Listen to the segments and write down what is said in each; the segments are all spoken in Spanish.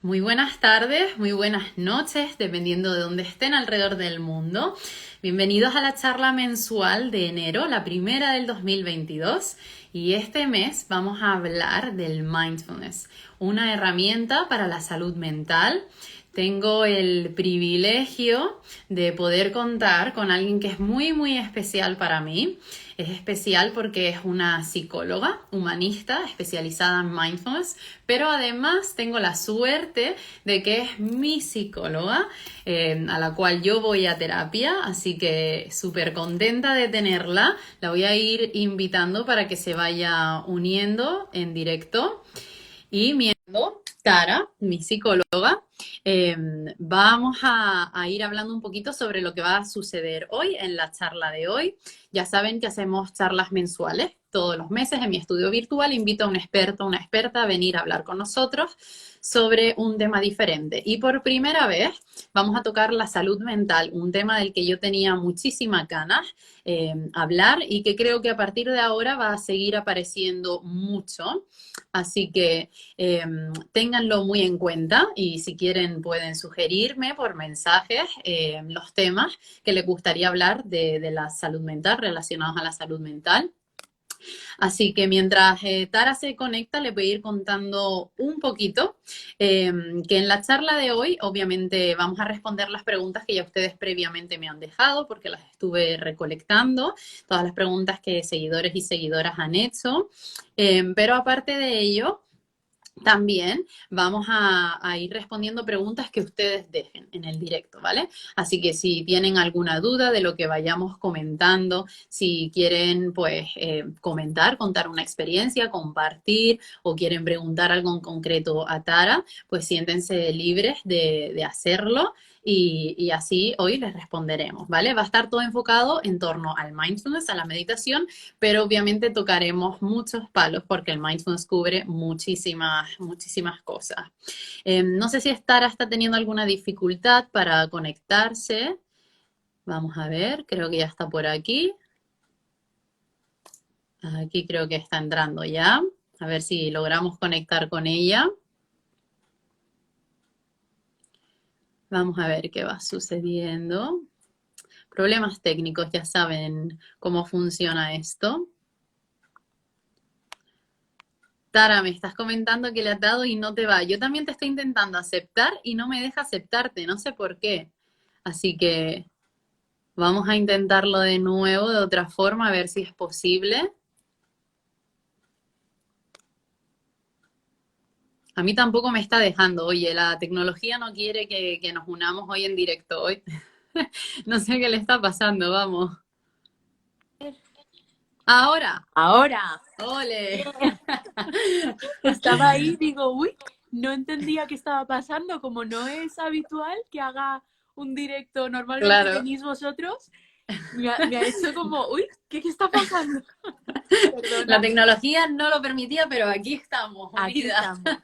Muy buenas tardes, muy buenas noches, dependiendo de dónde estén alrededor del mundo. Bienvenidos a la charla mensual de enero, la primera del 2022. Y este mes vamos a hablar del mindfulness, una herramienta para la salud mental. Tengo el privilegio de poder contar con alguien que es muy especial para mí. Es especial porque es una psicóloga humanista especializada en mindfulness, pero además tengo la suerte de que es mi psicóloga, a la cual yo voy a terapia, así que súper contenta de tenerla. La voy a ir invitando para que se vaya uniendo en directo. Y mientras Tara, mi psicóloga, eh, vamos a ir hablando un poquito sobre lo que va a suceder hoy en la charla de hoy. Ya saben que hacemos charlas mensuales todos los meses en mi estudio virtual. Invito a un experto o una experta a venir a hablar con nosotros sobre un tema diferente. Y por primera vez vamos a tocar la salud mental, un tema del que yo tenía muchísimas ganas hablar y que creo que a partir de ahora va a seguir apareciendo mucho. Así que ténganlo muy en cuenta y si quieren pueden sugerirme por mensajes los temas que les gustaría hablar de la salud mental, relacionados a la salud mental. Así que mientras Tara se conecta, les voy a ir contando un poquito que en la charla de hoy, obviamente, vamos a responder las preguntas que ya ustedes previamente me han dejado, porque las estuve recolectando, todas las preguntas que seguidores y seguidoras han hecho. Pero aparte de ello, también vamos a ir respondiendo preguntas que ustedes dejen en el directo, ¿vale? Así que si tienen alguna duda de lo que vayamos comentando, si quieren pues comentar, contar una experiencia, compartir o quieren preguntar algo en concreto a Tara, pues siéntense libres de hacerlo. Y así hoy les responderemos, ¿vale? Va a estar todo enfocado en torno al mindfulness, a la meditación, pero obviamente tocaremos muchos palos porque el mindfulness cubre muchísimas cosas. No sé si Tara está teniendo alguna dificultad para conectarse. Vamos a ver, creo que ya está por aquí. Aquí creo que está entrando ya. A ver si logramos conectar con ella. Vamos a ver qué va sucediendo. Problemas técnicos, ya saben cómo funciona esto. Tara, me estás comentando que le has dado y no te va. Yo también te estoy intentando aceptar y no me deja aceptarte, no sé por qué. Así que vamos a intentarlo de nuevo, de otra forma, a ver si es posible. A mí tampoco me está dejando. Oye, la tecnología no quiere que nos unamos hoy en directo. Hoy. No sé qué le está pasando, vamos. Ahora, Ahora, ole. estaba ahí, digo, uy, no entendía qué estaba pasando, como no es habitual que haga un directo normalmente Claro, venís vosotros, me ha hecho como, uy, ¿qué está pasando? la Perdona, tecnología no lo permitía, pero aquí estamos, aquí unida. estamos.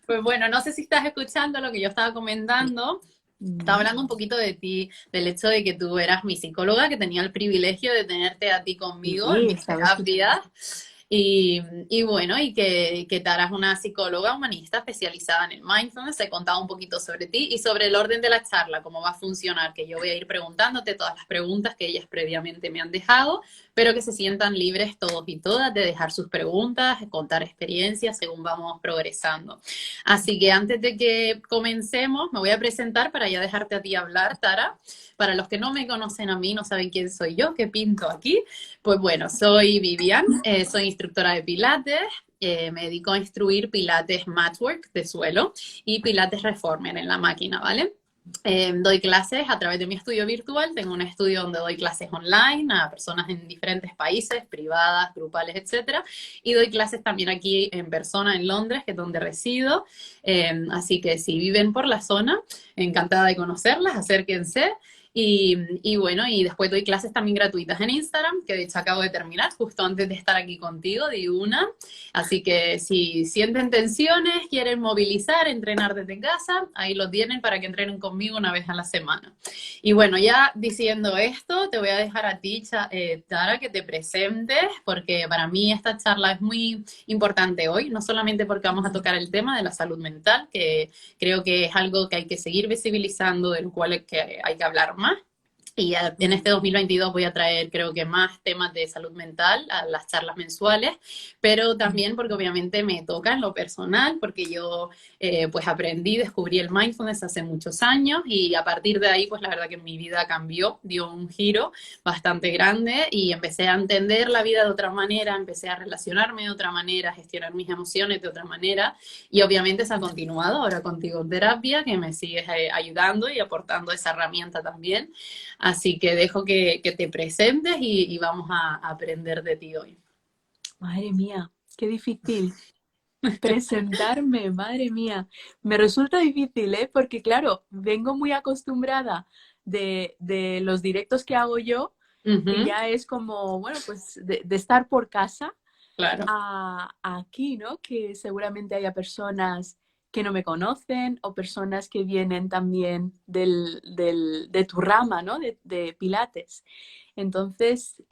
Pues bueno, no sé si estás escuchando lo que yo estaba comentando. Estaba hablando un poquito de ti, del hecho de que tú eras mi psicóloga, que tenía el privilegio de tenerte a ti Sí, conmigo en mis estaba escuchando. terapias. Y bueno, y que Tara es una psicóloga humanista especializada en el mindfulness. He contado un poquito sobre ti y sobre el orden de la charla, cómo va a funcionar, que yo voy a ir preguntándote todas las preguntas que ellas previamente me han dejado, pero que se sientan libres todos y todas de dejar sus preguntas, de contar experiencias según vamos progresando. Así que antes de que comencemos, me voy a presentar para ya dejarte a ti hablar, Tara. Para los que no me conocen a mí, no saben quién soy yo, qué pinto aquí, pues bueno, soy Vivian, soy instructora de Pilates, me dedico a instruir Pilates Matchwork de suelo y Pilates Reformer en la máquina, ¿vale? Doy clases a través de mi estudio virtual, tengo un estudio donde doy clases online a personas en diferentes países, privadas, grupales, etcétera, y doy clases también aquí en persona en Londres, que es donde resido, así que si viven por la zona, encantada de conocerlas, acérquense. Y bueno, y después doy clases también gratuitas en Instagram, que de hecho acabo de terminar justo antes de estar aquí contigo, di una. Así que si sienten tensiones, quieren movilizar, entrenar desde casa, ahí lo tienen para que entrenen conmigo una vez a la semana. Y bueno, ya diciendo esto, te voy a dejar a ti, Tara, que te presentes, porque para mí esta charla es muy importante hoy, no solamente porque vamos a tocar el tema de la salud mental, que creo que es algo que hay que seguir visibilizando, del cual hay que hablar más. Y en este 2022 voy a traer, creo que, más temas de salud mental a las charlas mensuales, pero también porque obviamente me toca en lo personal, porque yo pues aprendí, descubrí el mindfulness hace muchos años y a partir de ahí pues la verdad que mi vida cambió, dio un giro bastante grande y empecé a entender la vida de otra manera, empecé a relacionarme de otra manera, a gestionar mis emociones de otra manera y obviamente se ha continuado ahora contigo en terapia, que me sigues ayudando y aportando esa herramienta también. Así que dejo que te presentes y vamos a aprender de ti hoy. Madre mía, qué difícil presentarme, madre mía. Me resulta difícil, ¿eh? Porque claro, vengo muy acostumbrada de los directos que hago yo, que Ujú, ya es como, bueno, pues de estar por casa claro. a aquí, ¿no? Que seguramente haya personas que no me conocen o personas que vienen también de tu rama, ¿no? De Pilates. Entonces,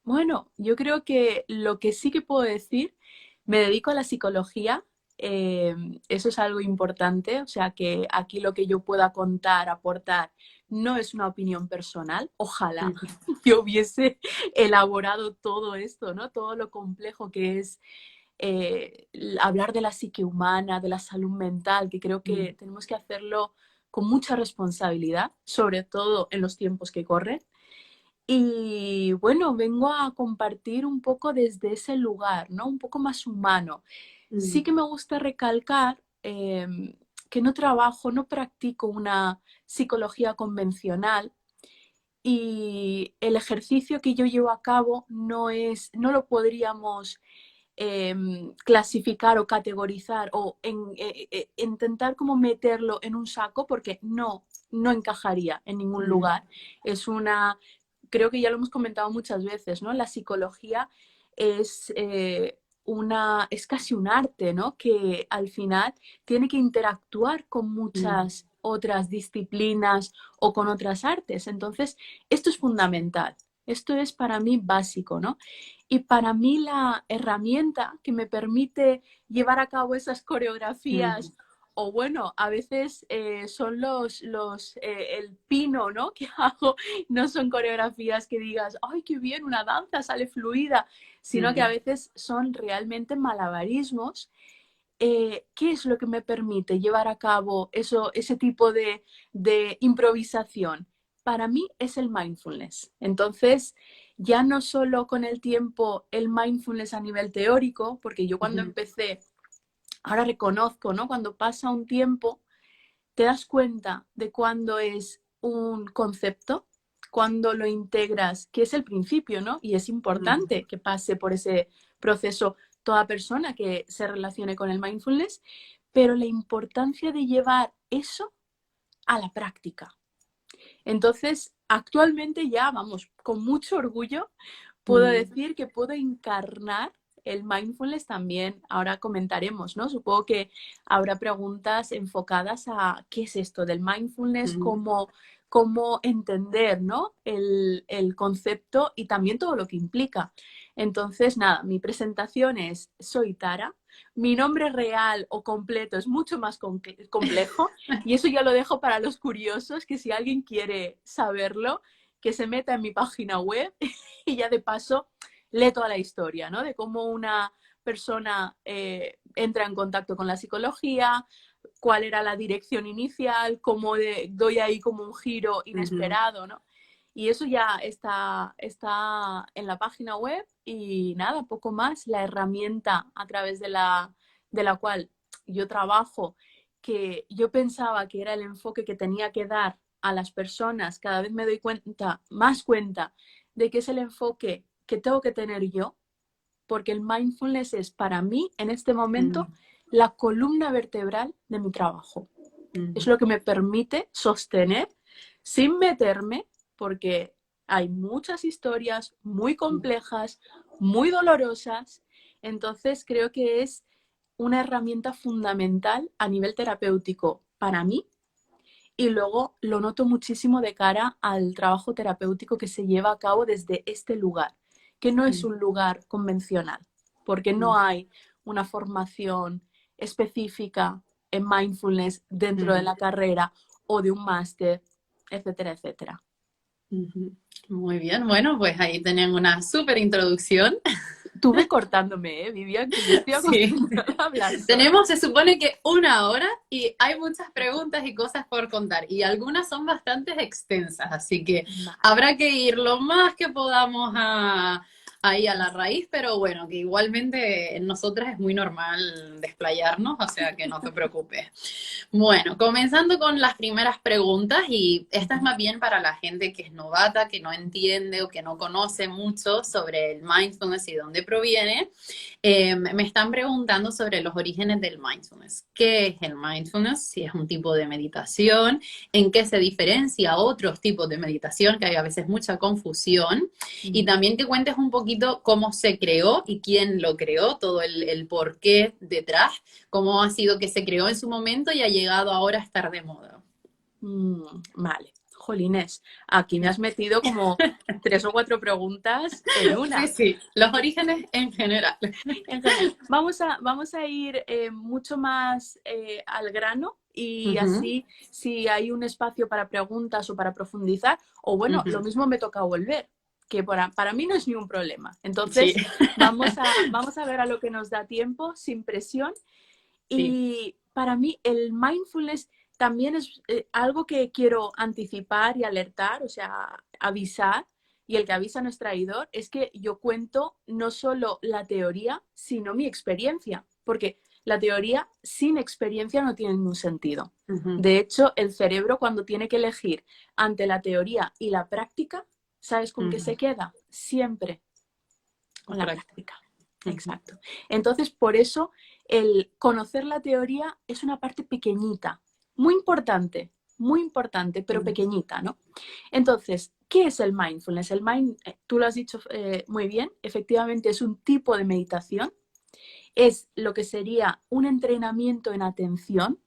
bueno, yo creo que lo que sí que puedo decir, me dedico a la psicología, eh, eso es algo importante, o sea que aquí lo que yo pueda contar, aportar, no es una opinión personal, ojalá Ujú, yo hubiese elaborado todo esto, ¿no? Todo lo complejo que es hablar de la psique humana, de la salud mental, que creo que tenemos que hacerlo con mucha responsabilidad, sobre todo en los tiempos que corren. Y bueno, vengo a compartir un poco desde ese lugar, ¿no? Un poco más humano. Sí que me gusta recalcar que no trabajo, no practico una psicología convencional y el ejercicio que yo llevo a cabo no lo podríamos clasificar o categorizar o intentar como meterlo en un saco porque no encajaría en ningún lugar. Es una, creo que ya lo hemos comentado muchas veces, ¿no? La psicología es es casi un arte, ¿no? Que al final tiene que interactuar con muchas otras disciplinas o con otras artes. Entonces, esto es fundamental. Esto es para mí básico, ¿no? Y para mí la herramienta que me permite llevar a cabo esas coreografías, o bueno, a veces son el pino, ¿no? Que hago, no son coreografías que digas, ¡ay, qué bien! Una danza sale fluida, sino que a veces son realmente malabarismos. ¿Qué es lo que me permite llevar a cabo ese tipo de improvisación? Para mí es el mindfulness. Entonces, ya no solo con el tiempo el mindfulness a nivel teórico, porque yo cuando empecé, ahora reconozco, ¿no? Cuando pasa un tiempo, te das cuenta de cuándo es un concepto, cuando lo integras, que es el principio, ¿no? Y es importante que pase por ese proceso toda persona que se relacione con el mindfulness, pero la importancia de llevar eso a la práctica. Entonces, actualmente ya, vamos, con mucho orgullo, puedo decir que puedo encarnar el mindfulness también. Ahora comentaremos, ¿no? Supongo que habrá preguntas enfocadas a qué es esto del mindfulness, cómo entender, ¿no? El concepto y también todo lo que implica. Entonces, nada, mi presentación es, soy Tara. Mi nombre real o completo es mucho más complejo y eso ya lo dejo para los curiosos, que si alguien quiere saberlo, que se meta en mi página web y ya de paso lee toda la historia, ¿no? De cómo una persona entra en contacto con la psicología, cuál era la dirección inicial, cómo doy ahí como un giro inesperado, ¿no? Y eso ya está en la página web y nada, poco más. La herramienta a través de la cual yo trabajo, que yo pensaba que era el enfoque que tenía que dar a las personas, cada vez me doy más cuenta de que es el enfoque que tengo que tener yo, porque el mindfulness es para mí en este momento la columna vertebral de mi trabajo. Es lo que me permite sostener sin meterme, porque hay muchas historias muy complejas, muy dolorosas. Entonces creo que es una herramienta fundamental a nivel terapéutico para mí, y luego lo noto muchísimo de cara al trabajo terapéutico que se lleva a cabo desde este lugar, que no es un lugar convencional, porque no hay una formación específica en mindfulness dentro de la carrera o de un máster, etcétera, etcétera. Muy bien, bueno, pues ahí tenían una súper introducción. Tú ve cortándome, Vivian, que yo estoy Sí. acostumbrada a hablar sola. Tenemos, se supone que 1 hora y hay muchas preguntas y cosas por contar y algunas son bastante extensas, así que habrá que ir lo más que podamos ahí a la raíz, pero bueno, que igualmente en nosotras es muy normal desplayarnos, o sea que no te preocupes. Bueno, comenzando con las primeras preguntas, y esta es más bien para la gente que es novata, que no entiende o que no conoce mucho sobre el mindfulness y dónde proviene. Me están preguntando sobre los orígenes del mindfulness. ¿Qué es el mindfulness? Si es un tipo de meditación, en qué se diferencia a otros tipos de meditación, que hay a veces mucha confusión, y también que cuentes un poquito cómo se creó y quién lo creó, todo el porqué detrás, cómo ha sido que se creó en su momento y ha llegado ahora a estar de moda. Vale. Jolines, aquí me has metido como 3 o 4 preguntas en una. Sí, sí, los orígenes en general. En general, vamos a ir mucho más al grano, y así, si hay un espacio para preguntas o para profundizar, o bueno, lo mismo me toca volver, que para mí no es ni un problema. Entonces, Sí. vamos a ver a lo que nos da tiempo, sin presión. Y para mí el mindfulness también es algo que quiero anticipar y alertar, o sea, avisar, y el que avisa no es traidor. Es que yo cuento no solo la teoría, sino mi experiencia, porque la teoría sin experiencia no tiene ningún sentido. De hecho, el cerebro, cuando tiene que elegir entre la teoría y la práctica, ¿sabes con qué se queda? Siempre con la práctica. Exacto. Entonces, por eso el conocer la teoría es una parte pequeñita, muy importante, pero pequeñita, ¿no? Entonces, ¿qué es el mindfulness? Tú lo has dicho muy bien, efectivamente es un tipo de meditación, es lo que sería un entrenamiento en atención,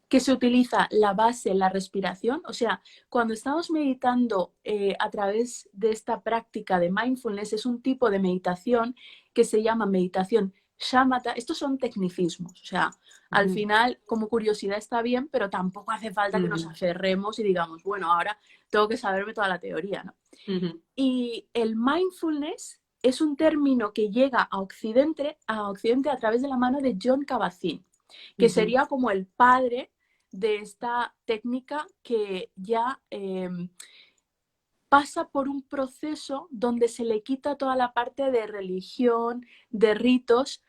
que se utiliza la base, la respiración. O sea, cuando estamos meditando a través de esta práctica de mindfulness, es un tipo de meditación que se llama meditación shamatha. Estos son tecnicismos, o sea, al final, como curiosidad está bien, pero tampoco hace falta que nos aferremos y digamos, bueno, ahora tengo que saberme toda la teoría, ¿no? Y el mindfulness es un término que llega a Occidente a través de la mano de Jon Kabat-Zinn, que sería como el padre de esta técnica, que ya pasa por un proceso donde se le quita toda la parte de religión, de ritos,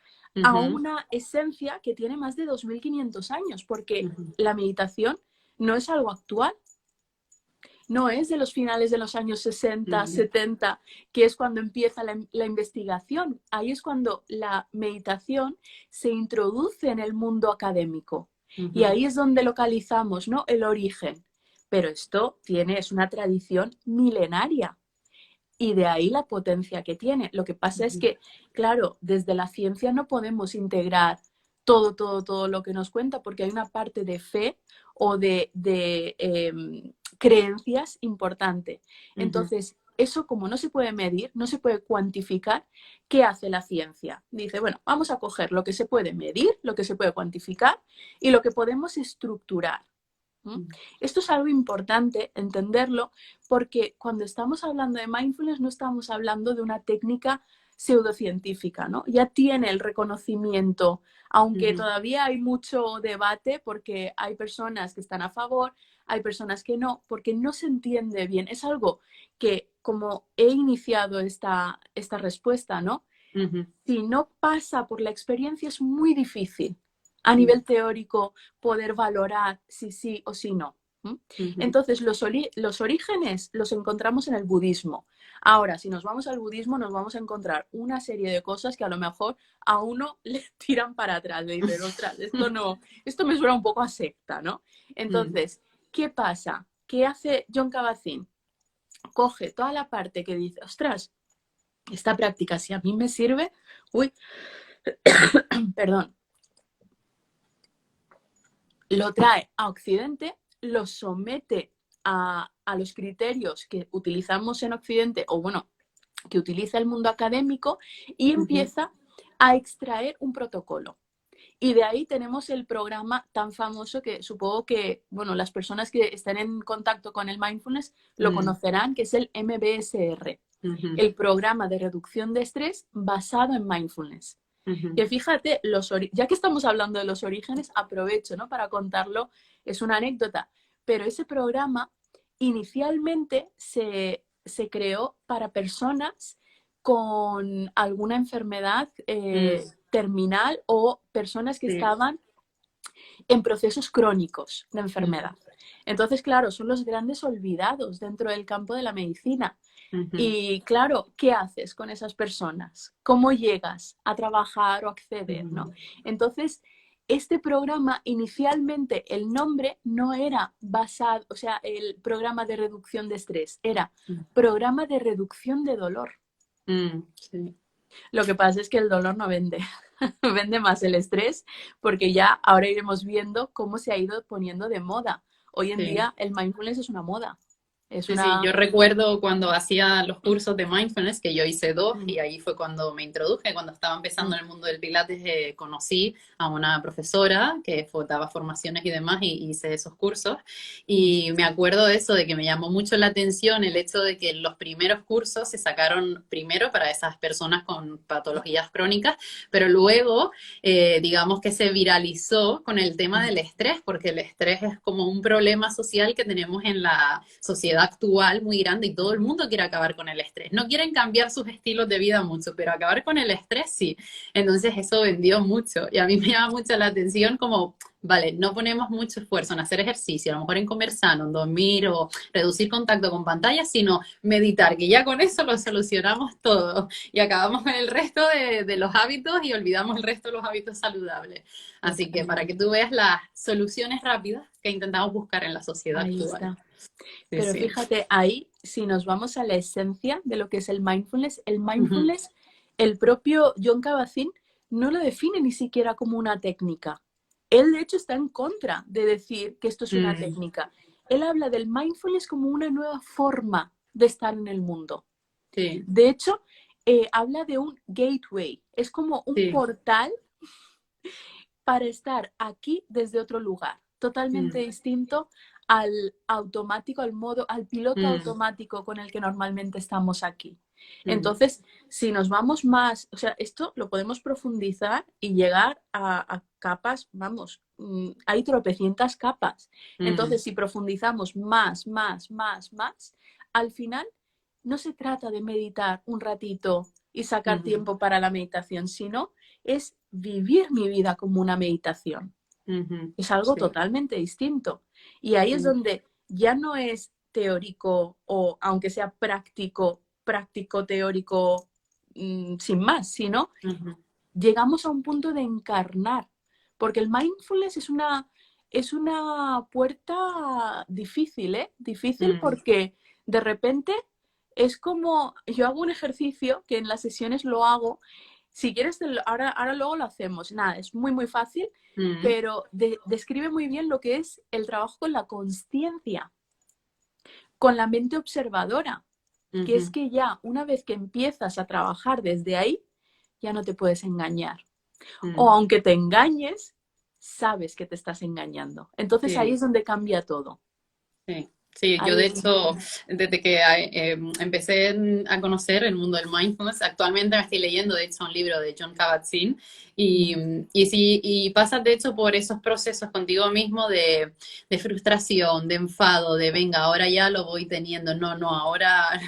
a una esencia que tiene más de 2500 años, porque la meditación no es algo actual, no es de los finales de los años 60, 70, que es cuando empieza la investigación. Ahí es cuando la meditación se introduce en el mundo académico. Y ahí es donde localizamos, ¿no?, el origen. Pero esto es una tradición milenaria, y de ahí la potencia que tiene. Lo que pasa es que, claro, desde la ciencia no podemos integrar todo lo que nos cuenta, porque hay una parte de fe o de creencias importante. Entonces, eso, como no se puede medir, no se puede cuantificar, ¿qué hace la ciencia? Dice, bueno, vamos a coger lo que se puede medir, lo que se puede cuantificar y lo que podemos estructurar. Esto es algo importante entenderlo, porque cuando estamos hablando de mindfulness no estamos hablando de una técnica pseudocientífica, ¿no? Ya tiene el reconocimiento, aunque todavía hay mucho debate, porque hay personas que están a favor, hay personas que no, porque no se entiende bien. Es algo que, como he iniciado esta respuesta, ¿no? Si no pasa por la experiencia, es muy difícil a nivel teórico poder valorar si sí o si no. Entonces, los orígenes los encontramos en el budismo. Ahora, si nos vamos al budismo, nos vamos a encontrar una serie de cosas que a lo mejor a uno le tiran para atrás, le dicen, ostras, esto me suena un poco a secta, ¿no? Entonces, ¿qué pasa? ¿qué hace John Kabat-Zinn? Coge toda la parte que dice, ostras, esta práctica si a mí me sirve, uy, perdón, lo trae a Occidente, lo somete a los criterios que utilizamos en Occidente, o bueno, que utiliza el mundo académico, y empieza a extraer un protocolo. Y de ahí tenemos el programa tan famoso que supongo que, bueno, las personas que están en contacto con el mindfulness lo conocerán, que es el MBSR, el programa de reducción de estrés basado en mindfulness. Que fíjate, ya que estamos hablando de los orígenes, aprovecho, ¿no?, para contarlo, es una anécdota, pero ese programa inicialmente se creó para personas con alguna enfermedad terminal o personas que estaban en procesos crónicos de enfermedad. Entonces, claro, son los grandes olvidados dentro del campo de la medicina. Y claro, ¿qué haces con esas personas? ¿Cómo llegas a trabajar o acceder, ¿no? Entonces, este programa, inicialmente el nombre no era basado, o sea, el programa de reducción de estrés, era programa de reducción de dolor. Sí. Lo que pasa es que el dolor no vende, vende más el estrés, porque ya ahora iremos viendo cómo se ha ido poniendo de moda. Hoy en día el mindfulness es una moda. Sí, yo recuerdo cuando hacía los cursos de mindfulness, que yo hice 2, y ahí fue cuando me introduje, cuando estaba empezando en el mundo del Pilates, conocí a una profesora que daba formaciones y demás, y hice esos cursos, y me acuerdo de eso, de que me llamó mucho la atención el hecho de que los primeros cursos se sacaron primero para esas personas con patologías crónicas, pero luego, digamos que se viralizó con el tema del estrés, porque el estrés es como un problema social que tenemos en la sociedad actual muy grande y todo el mundo quiere acabar con el estrés. No quieren cambiar sus estilos de vida mucho, pero acabar con el estrés sí. Entonces eso vendió mucho y a mí me llama mucho la atención como, vale, no ponemos mucho esfuerzo en hacer ejercicio, a lo mejor en comer sano, en dormir o reducir contacto con pantallas, sino meditar, que ya con eso lo solucionamos todo y acabamos con el resto de los hábitos y olvidamos el resto de los hábitos saludables. Así que para que tú veas las soluciones rápidas que intentamos buscar en la sociedad Ahí actual. está. Sí, Pero fíjate, ahí, si nos vamos a la esencia de lo que es el mindfulness, el propio John Kabat-Zinn no lo define ni siquiera como una técnica. Él, de hecho, está en contra de decir que esto es una técnica. Él habla del mindfulness como una nueva forma de estar en el mundo. Sí. De hecho, habla de un gateway. Es como un portal para estar aquí desde otro lugar, totalmente distinto al automático, al piloto automático con el que normalmente estamos aquí. Entonces, si nos vamos más, o sea, esto lo podemos profundizar y llegar a capas, vamos, hay tropecientas capas. Entonces, si profundizamos más, al final no se trata de meditar un ratito y sacar tiempo para la meditación, sino es vivir mi vida como una meditación. Es algo totalmente distinto. Y ahí es donde ya no es teórico o aunque sea práctico, teórico, sin más, sino llegamos a un punto de encarnar. Porque el mindfulness es una puerta difícil, ¿eh? Difícil porque de repente es como, yo hago un ejercicio que en las sesiones lo hago. Si quieres, ahora luego lo hacemos. Nada, es muy, muy fácil, pero describe muy bien lo que es el trabajo con la consciencia, con la mente observadora, que es que ya una vez que empiezas a trabajar desde ahí, ya no te puedes engañar. O aunque te engañes, sabes que te estás engañando. Entonces ahí es donde cambia todo. Sí, yo de hecho, desde que empecé a conocer el mundo del mindfulness, actualmente me estoy leyendo, de hecho, un libro de John Kabat-Zinn y pasas, de hecho, por esos procesos contigo mismo de frustración, de enfado, de venga, ahora ya lo voy teniendo, no, ahora...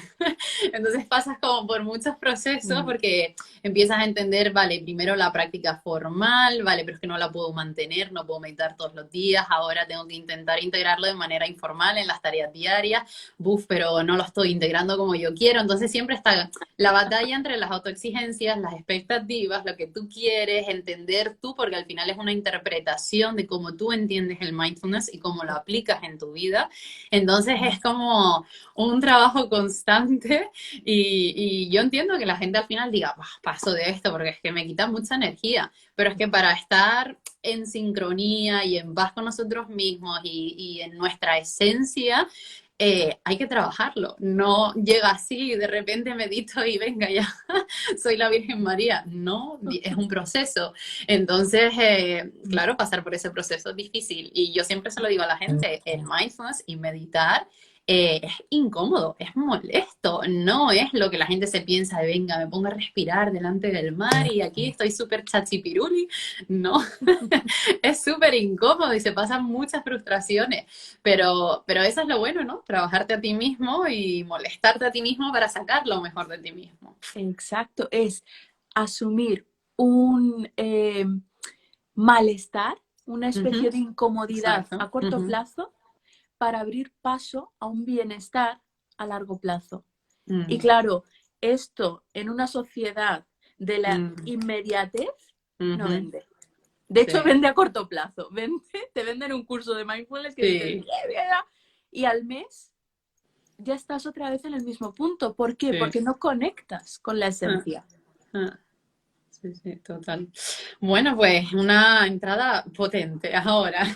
Entonces pasas como por muchos procesos porque empiezas a entender, vale, primero la práctica formal, vale, pero es que no la puedo mantener, no puedo meditar todos los días, ahora tengo que intentar integrarlo de manera informal en las tareas tareas diarias, buf, pero no lo estoy integrando como yo quiero. Entonces siempre está la batalla entre las autoexigencias, las expectativas, lo que tú quieres, entender tú, porque al final es una interpretación de cómo tú entiendes el mindfulness y cómo lo aplicas en tu vida. Entonces es como un trabajo constante y yo entiendo que la gente al final diga, "Bah, paso de esto porque es que me quita mucha energía", pero es que para estar en sincronía y en paz con nosotros mismos y en nuestra esencia, hay que trabajarlo. No llega así, de repente medito y venga ya, soy la Virgen María. No, es un proceso. Entonces, claro, pasar por ese proceso es difícil. Y yo siempre se lo digo a la gente, el mindfulness y meditar es incómodo, es molesto, no es lo que la gente se piensa de venga, me pongo a respirar delante del mar y aquí estoy súper chachipiruli. No, es súper incómodo y se pasan muchas frustraciones, pero eso es lo bueno, ¿no? Trabajarte a ti mismo y molestarte a ti mismo para sacar lo mejor de ti mismo. Exacto, es asumir un malestar, una especie Ujú, de incomodidad exacto. a corto Ujú, plazo para abrir paso a un bienestar a largo plazo. Y mm, claro, esto en una sociedad de la mm, inmediatez no ujú, vende. De hecho, sí, vende a corto plazo. Te venden un curso de mindfulness que dices, sí, y al mes ya estás otra vez en el mismo punto. ¿Por qué? sí. Porque no conectas con la Ah, esencia. ah. Sí, sí, total. Bueno, pues una entrada potente. Ahora,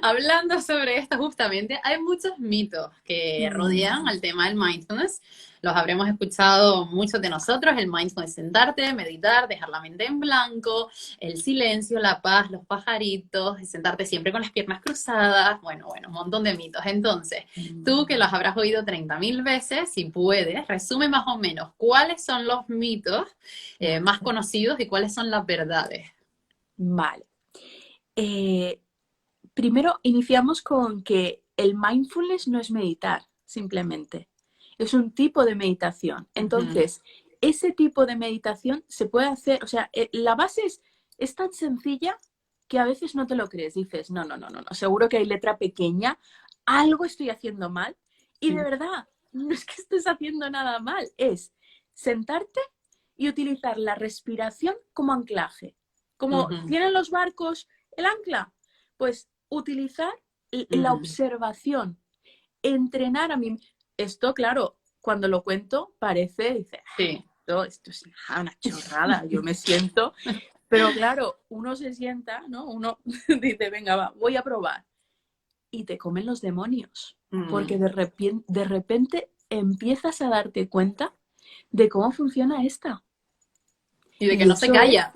hablando sobre esto justamente, hay muchos mitos que rodean Mm, al tema del mindfulness. Los habremos escuchado muchos de nosotros, el mindfulness, sentarte, meditar, dejar la mente en blanco, el silencio, la paz, los pajaritos, sentarte siempre con las piernas cruzadas, bueno, un montón de mitos. Entonces, tú que los habrás oído 30.000 veces, si puedes, resume más o menos cuáles son los mitos más vale. conocidos y cuáles son las verdades. Vale. Eh, Primero iniciamos con que el mindfulness no es meditar, simplemente. Es un tipo de meditación. Ujú, Entonces, ese tipo de meditación se puede hacer, o sea, la base es tan sencilla que a veces no te lo crees. Dices, no, no, no, no, no, seguro que hay letra pequeña, algo estoy haciendo mal. Y de sí. verdad, no es que estés haciendo nada mal, es sentarte y utilizar la respiración como anclaje. Como Ujú, tienen los barcos el ancla, pues utilizar la ujú, observación, entrenar a mí. Esto, claro, cuando lo cuento parece, dice, sí. esto es una chorrada, yo me siento, pero claro, uno se sienta, ¿no? Uno dice, venga, va, voy a probar. Y te comen los demonios, porque Mm. de repente empiezas a darte cuenta de cómo funciona esta. Y de que Y no se eso es, calla.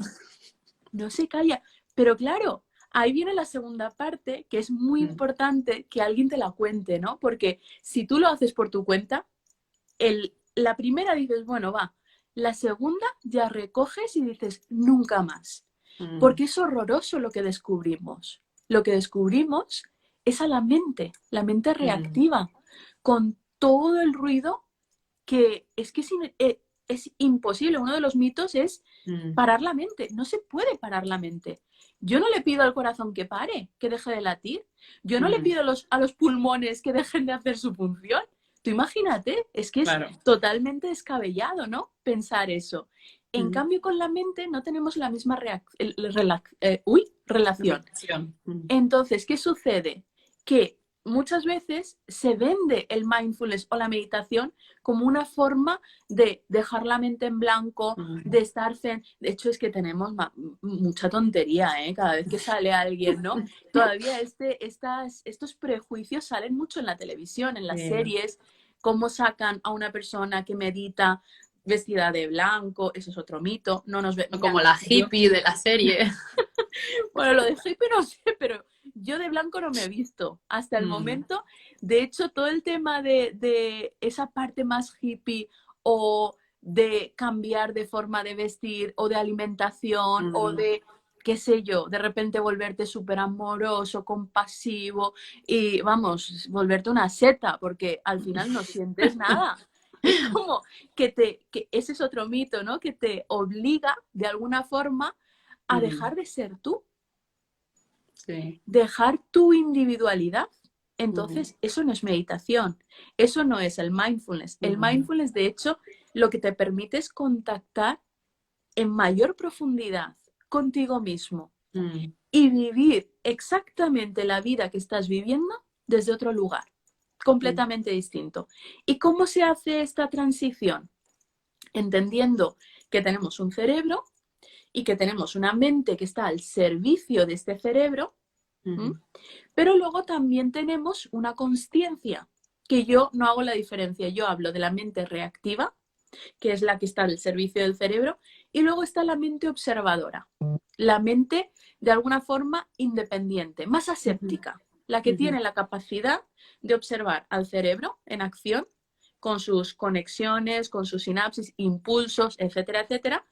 no se calla. Pero claro, ahí viene la segunda parte, que es muy Mm, importante que alguien te la cuente, ¿no? Porque si tú lo haces por tu cuenta, la primera dices, bueno, va. La segunda ya recoges y dices, nunca más. mm, Porque es horroroso lo que descubrimos. Lo que descubrimos es a la mente mm, reactiva, con todo el ruido que es que es imposible. Uno de los mitos es mm, parar la mente. No se puede parar la mente. Yo no le pido al corazón que pare, que deje de latir. Yo no le mm, pido a los pulmones que dejen de hacer su función. Tú imagínate, es que es claro. totalmente descabellado, ¿no? Pensar eso. En Mm, cambio, con la mente no tenemos la misma relación. relación. Mm, Entonces, ¿qué sucede? Que muchas veces se vende el mindfulness o la meditación como una forma de dejar la mente en blanco, mm, de estar zen. De hecho, es que tenemos mucha tontería, ¿eh? Cada vez que sale alguien, ¿no? Todavía estos prejuicios salen mucho en la televisión, en las sí. series, cómo sacan a una persona que medita vestida de blanco, eso es otro mito. No nos ve, O mira, como la yo hippie de la serie. bueno, lo de hippie no sé, pero yo de blanco no me he visto hasta el Mm, momento. De hecho, todo el tema de esa parte más hippie o de cambiar de forma de vestir o de alimentación o mm, de, qué sé yo, de repente volverte súper amoroso, compasivo y vamos, volverte una seta porque al final no sientes nada. Es como que ese es otro mito, ¿no? Que te obliga de alguna forma a mm, dejar de ser tú, sí. dejar tu individualidad. Entonces, eso no es meditación, eso no es el mindfulness. El mindfulness, de hecho, lo que te permite es contactar en mayor profundidad contigo mismo y vivir exactamente la vida que estás viviendo desde otro lugar, completamente distinto. ¿Y cómo se hace esta transición? Entendiendo que tenemos un cerebro y que tenemos una mente que está al servicio de este cerebro, pero luego también tenemos una consciencia, que yo no hago la diferencia, yo hablo de la mente reactiva, que es la que está al servicio del cerebro, y luego está la mente observadora, la mente de alguna forma independiente, más aséptica, la que tiene la capacidad de observar al cerebro en acción, con sus conexiones, con sus sinapsis, impulsos, etcétera, etcétera,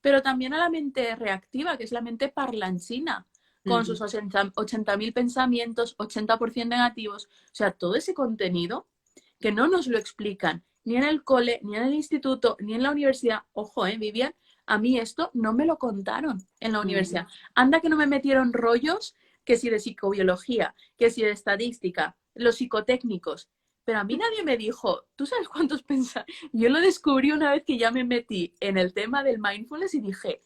pero también a la mente reactiva, que es la mente parlanchina, con sus 80.000 pensamientos, 80% negativos, o sea, todo ese contenido que no nos lo explican ni en el cole, ni en el instituto, ni en la universidad. Ojo, Vivian, a mí esto no me lo contaron en la universidad. Anda que no me metieron rollos, que si de psicobiología, que si de estadística, los psicotécnicos. Pero a mí nadie me dijo, ¿tú sabes cuántos pensamientos? Yo lo descubrí una vez que ya me metí en el tema del mindfulness y dije,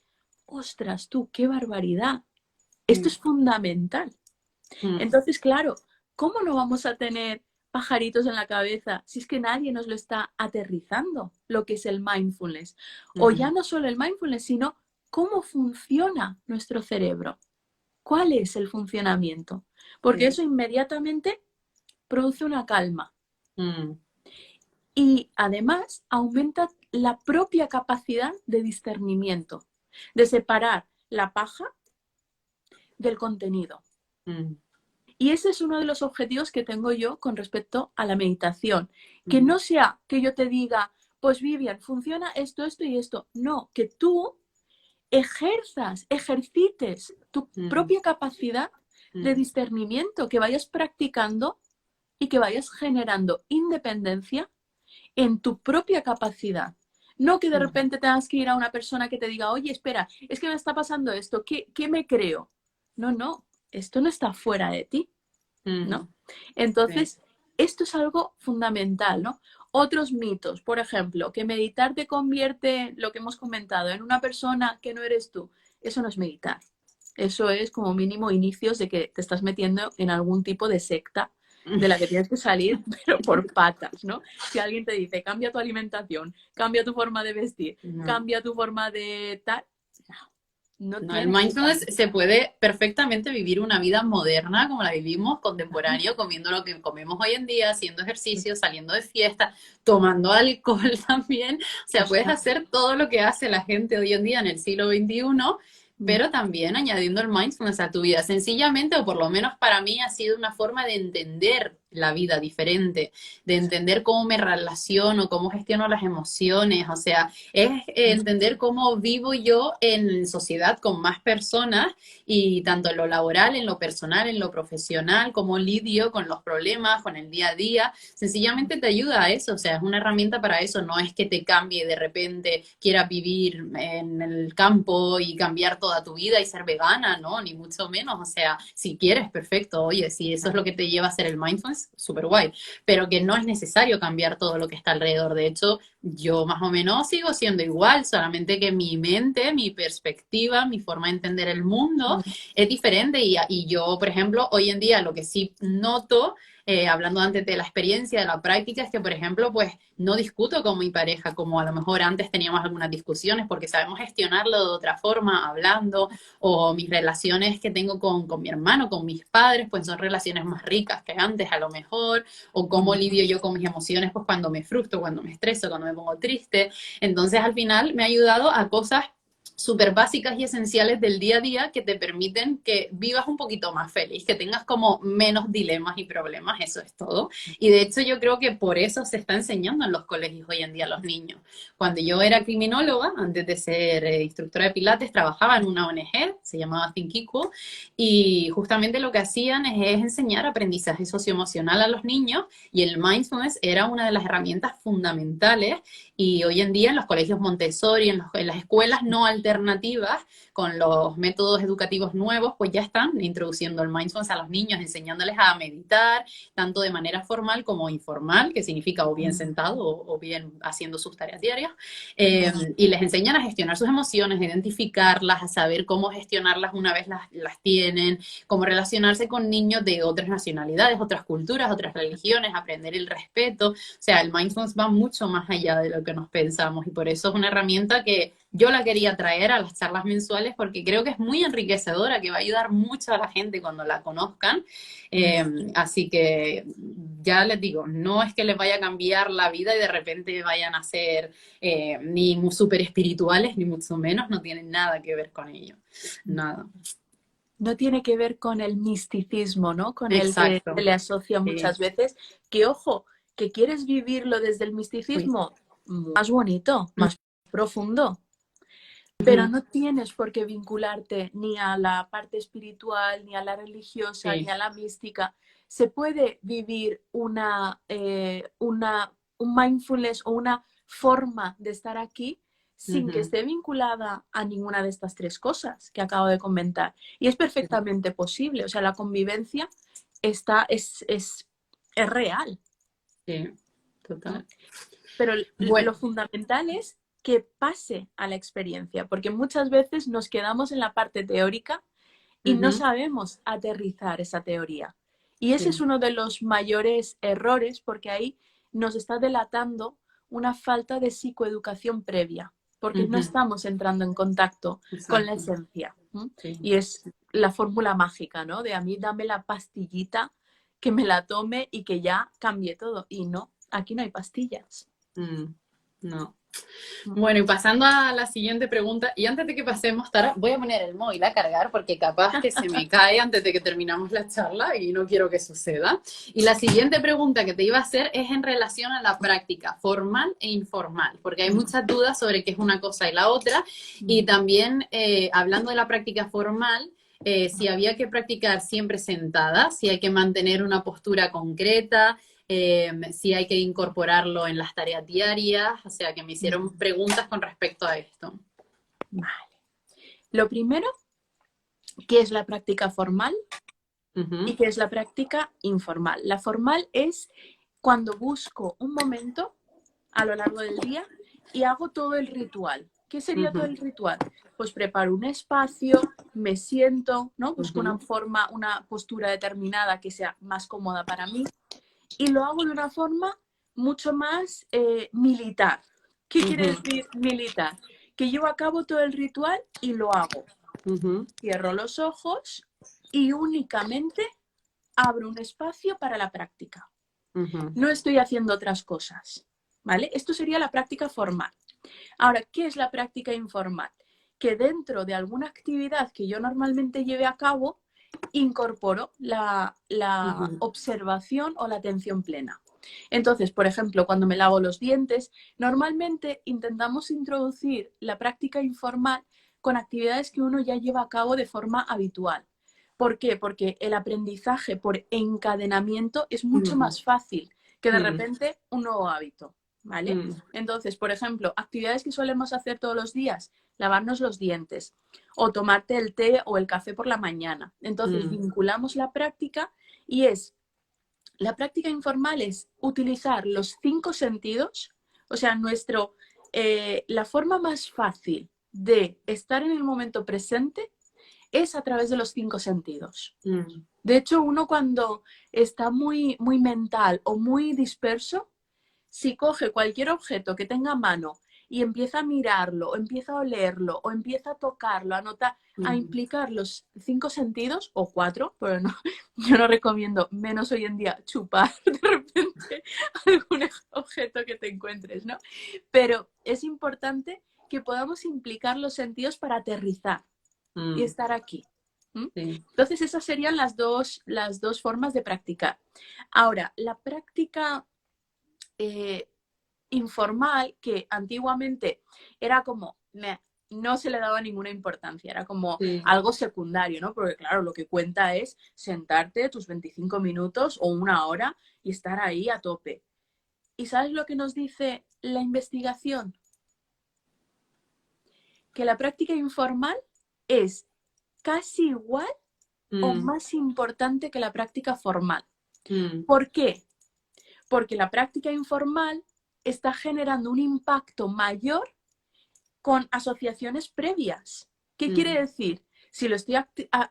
ostras, tú, qué barbaridad. Esto es fundamental. Entonces, claro, ¿cómo no vamos a tener pajaritos en la cabeza si es que nadie nos lo está aterrizando, lo que es el mindfulness? O ya no solo el mindfulness, sino cómo funciona nuestro cerebro. ¿Cuál es el funcionamiento? Porque eso inmediatamente produce una calma. Y además aumenta la propia capacidad de discernimiento, de separar la paja del contenido. Y ese es uno de los objetivos que tengo yo con respecto a la meditación. Que no sea que yo te diga, pues Vivian, funciona esto, esto y esto. No, que tú ejercites tu propia capacidad de discernimiento, que vayas practicando y que vayas generando independencia en tu propia capacidad. No que de repente tengas que ir a una persona que te diga, oye, espera, es que me está pasando esto, ¿qué me creo? No, esto no está fuera de ti, ¿no? Entonces, esto es algo fundamental, ¿no? Otros mitos, por ejemplo, que meditar te convierte, lo que hemos comentado, en una persona que no eres tú. Eso no es meditar. Eso es como mínimo inicios de que te estás metiendo en algún tipo de secta de la que tienes que salir, pero por patas, ¿no? Si alguien te dice, cambia tu alimentación, cambia tu forma de vestir, cambia tu forma de tal, no, el mindfulness se puede perfectamente vivir una vida moderna como la vivimos, contemporáneo, comiendo lo que comemos hoy en día, haciendo ejercicio, saliendo de fiesta, tomando alcohol también. O sea, puedes hacer todo lo que hace la gente hoy en día en el siglo XXI, pero también añadiendo el mindfulness a tu vida. Sencillamente, o por lo menos para mí, ha sido una forma de entender la vida diferente, de entender cómo me relaciono, cómo gestiono las emociones, o sea, es entender cómo vivo yo en sociedad con más personas y tanto en lo laboral, en lo personal, en lo profesional, cómo lidio con los problemas, con el día a día, sencillamente te ayuda a eso, o sea, es una herramienta para eso, no es que te cambie de repente, quieras vivir en el campo y cambiar toda tu vida y ser vegana, no, ni mucho menos, o sea, si quieres, perfecto, oye, si eso es lo que te lleva a hacer el mindfulness, súper guay, pero que no es necesario cambiar todo lo que está alrededor. De hecho, yo más o menos sigo siendo igual, solamente que mi mente, mi perspectiva, mi forma de entender el mundo es diferente y yo, por ejemplo, hoy en día lo que sí noto, hablando antes de la experiencia, de la práctica, es que, por ejemplo, pues no discuto con mi pareja como a lo mejor antes teníamos algunas discusiones porque sabemos gestionarlo de otra forma, hablando, o mis relaciones que tengo con mi hermano, con mis padres, pues son relaciones más ricas que antes a lo mejor, o cómo lidio yo con mis emociones pues cuando me frustro, cuando me estreso, cuando me pongo triste. Entonces al final me ha ayudado a cosas súper básicas y esenciales del día a día que te permiten que vivas un poquito más feliz, que tengas como menos dilemas y problemas, eso es todo. Y de hecho yo creo que por eso se está enseñando en los colegios hoy en día a los niños. Cuando yo era criminóloga, antes de ser instructora de pilates, trabajaba en una ONG, se llamaba Think Equal, y justamente lo que hacían es enseñar aprendizaje socioemocional a los niños y el mindfulness era una de las herramientas fundamentales y hoy en día en los colegios Montessori, en las escuelas no alternativas, con los métodos educativos nuevos, pues ya están introduciendo el mindfulness a los niños, enseñándoles a meditar, tanto de manera formal como informal, que significa o bien sentado o bien haciendo sus tareas diarias, y les enseñan a gestionar sus emociones, a identificarlas, a saber cómo gestionarlas una vez las tienen, cómo relacionarse con niños de otras nacionalidades, otras culturas, otras religiones, aprender el respeto. O sea, el mindfulness va mucho más allá de lo que nos pensamos y por eso es una herramienta que yo la quería traer a las charlas mensuales porque creo que es muy enriquecedora, que va a ayudar mucho a la gente cuando la conozcan. Así que ya les digo, no es que les vaya a cambiar la vida y de repente vayan a ser ni súper espirituales, ni mucho menos, no tienen nada que ver con ello. Nada. No tiene que ver con el misticismo, ¿no? Con el que Exacto. se le asocia muchas veces. Que, ojo, que quieres vivirlo desde el Sí. misticismo más bonito, más profundo. Pero no tienes por qué vincularte ni a la parte espiritual, ni a la religiosa, ni a la mística. Se puede vivir un mindfulness o una forma de estar aquí sin que esté vinculada a ninguna de estas tres cosas que acabo de comentar. Y es perfectamente posible. O sea, la convivencia es real. Sí, total. Pero Bueno. lo fundamental es que pase a la experiencia, porque muchas veces nos quedamos en la parte teórica y no sabemos aterrizar esa teoría. Y ese es uno de los mayores errores, porque ahí nos está delatando una falta de psicoeducación previa, porque no estamos entrando en contacto con la esencia. Sí. Y es la fórmula mágica, ¿no? De a mí dame la pastillita, que me la tome y que ya cambie todo. Y no, aquí no hay pastillas. No. Bueno, y pasando a la siguiente pregunta, y antes de que pasemos, Tara, voy a poner el móvil a cargar porque capaz que se me cae antes de que terminamos la charla y no quiero que suceda. Y la siguiente pregunta que te iba a hacer es en relación a la práctica formal e informal, porque hay muchas dudas sobre qué es una cosa y la otra. Y también, hablando de la práctica formal, si había que practicar siempre sentada, si hay que mantener una postura concreta, si hay que incorporarlo en las tareas diarias, o sea, que me hicieron preguntas con respecto a esto. Vale. Lo primero, ¿qué es la práctica formal? ¿Y qué es la práctica informal? La formal es cuando busco un momento a lo largo del día y hago todo el ritual. ¿Qué sería todo el ritual? Pues preparo un espacio, me siento, ¿no? Busco una forma, una postura determinada que sea más cómoda para mí y lo hago de una forma mucho más militar. ¿Qué quiere decir militar? Que llevo a cabo todo el ritual y lo hago. Cierro los ojos y únicamente abro un espacio para la práctica. No estoy haciendo otras cosas, ¿vale? Esto sería la práctica formal. Ahora, ¿qué es la práctica informal? Que dentro de alguna actividad que yo normalmente lleve a cabo, incorporo la observación o la atención plena. Entonces, por ejemplo, cuando me lavo los dientes, normalmente intentamos introducir la práctica informal con actividades que uno ya lleva a cabo de forma habitual. ¿Por qué? Porque el aprendizaje por encadenamiento es mucho más fácil que de repente un nuevo hábito, ¿vale? Entonces, por ejemplo, actividades que solemos hacer todos los días, lavarnos los dientes o tomarte el té o el café por la mañana. Entonces, vinculamos la práctica y la práctica informal es utilizar los 5 sentidos, o sea, la forma más fácil de estar en el momento presente es a través de los 5 sentidos. De hecho, uno cuando está muy, muy mental o muy disperso, si coge cualquier objeto que tenga a mano y empieza a mirarlo, o empieza a olerlo, o empieza a tocarlo, a notar, a implicar los 5 sentidos, o 4, pero no, yo no recomiendo, menos hoy en día, chupar de repente algún objeto que te encuentres, ¿no? Pero es importante que podamos implicar los sentidos para aterrizar y estar aquí. Sí. Entonces, esas serían las dos formas de practicar. Ahora, la práctica informal, que antiguamente era como, no se le daba ninguna importancia, era como algo secundario, ¿no? Porque claro, lo que cuenta es sentarte tus 25 minutos o una hora y estar ahí a tope. ¿Y sabes lo que nos dice la investigación? Que la práctica informal es casi igual o Mm, más importante que la práctica formal. mm, ¿Por qué? Porque la práctica informal está generando un impacto mayor con asociaciones previas. ¿Qué quiere mm, decir? Si lo estoy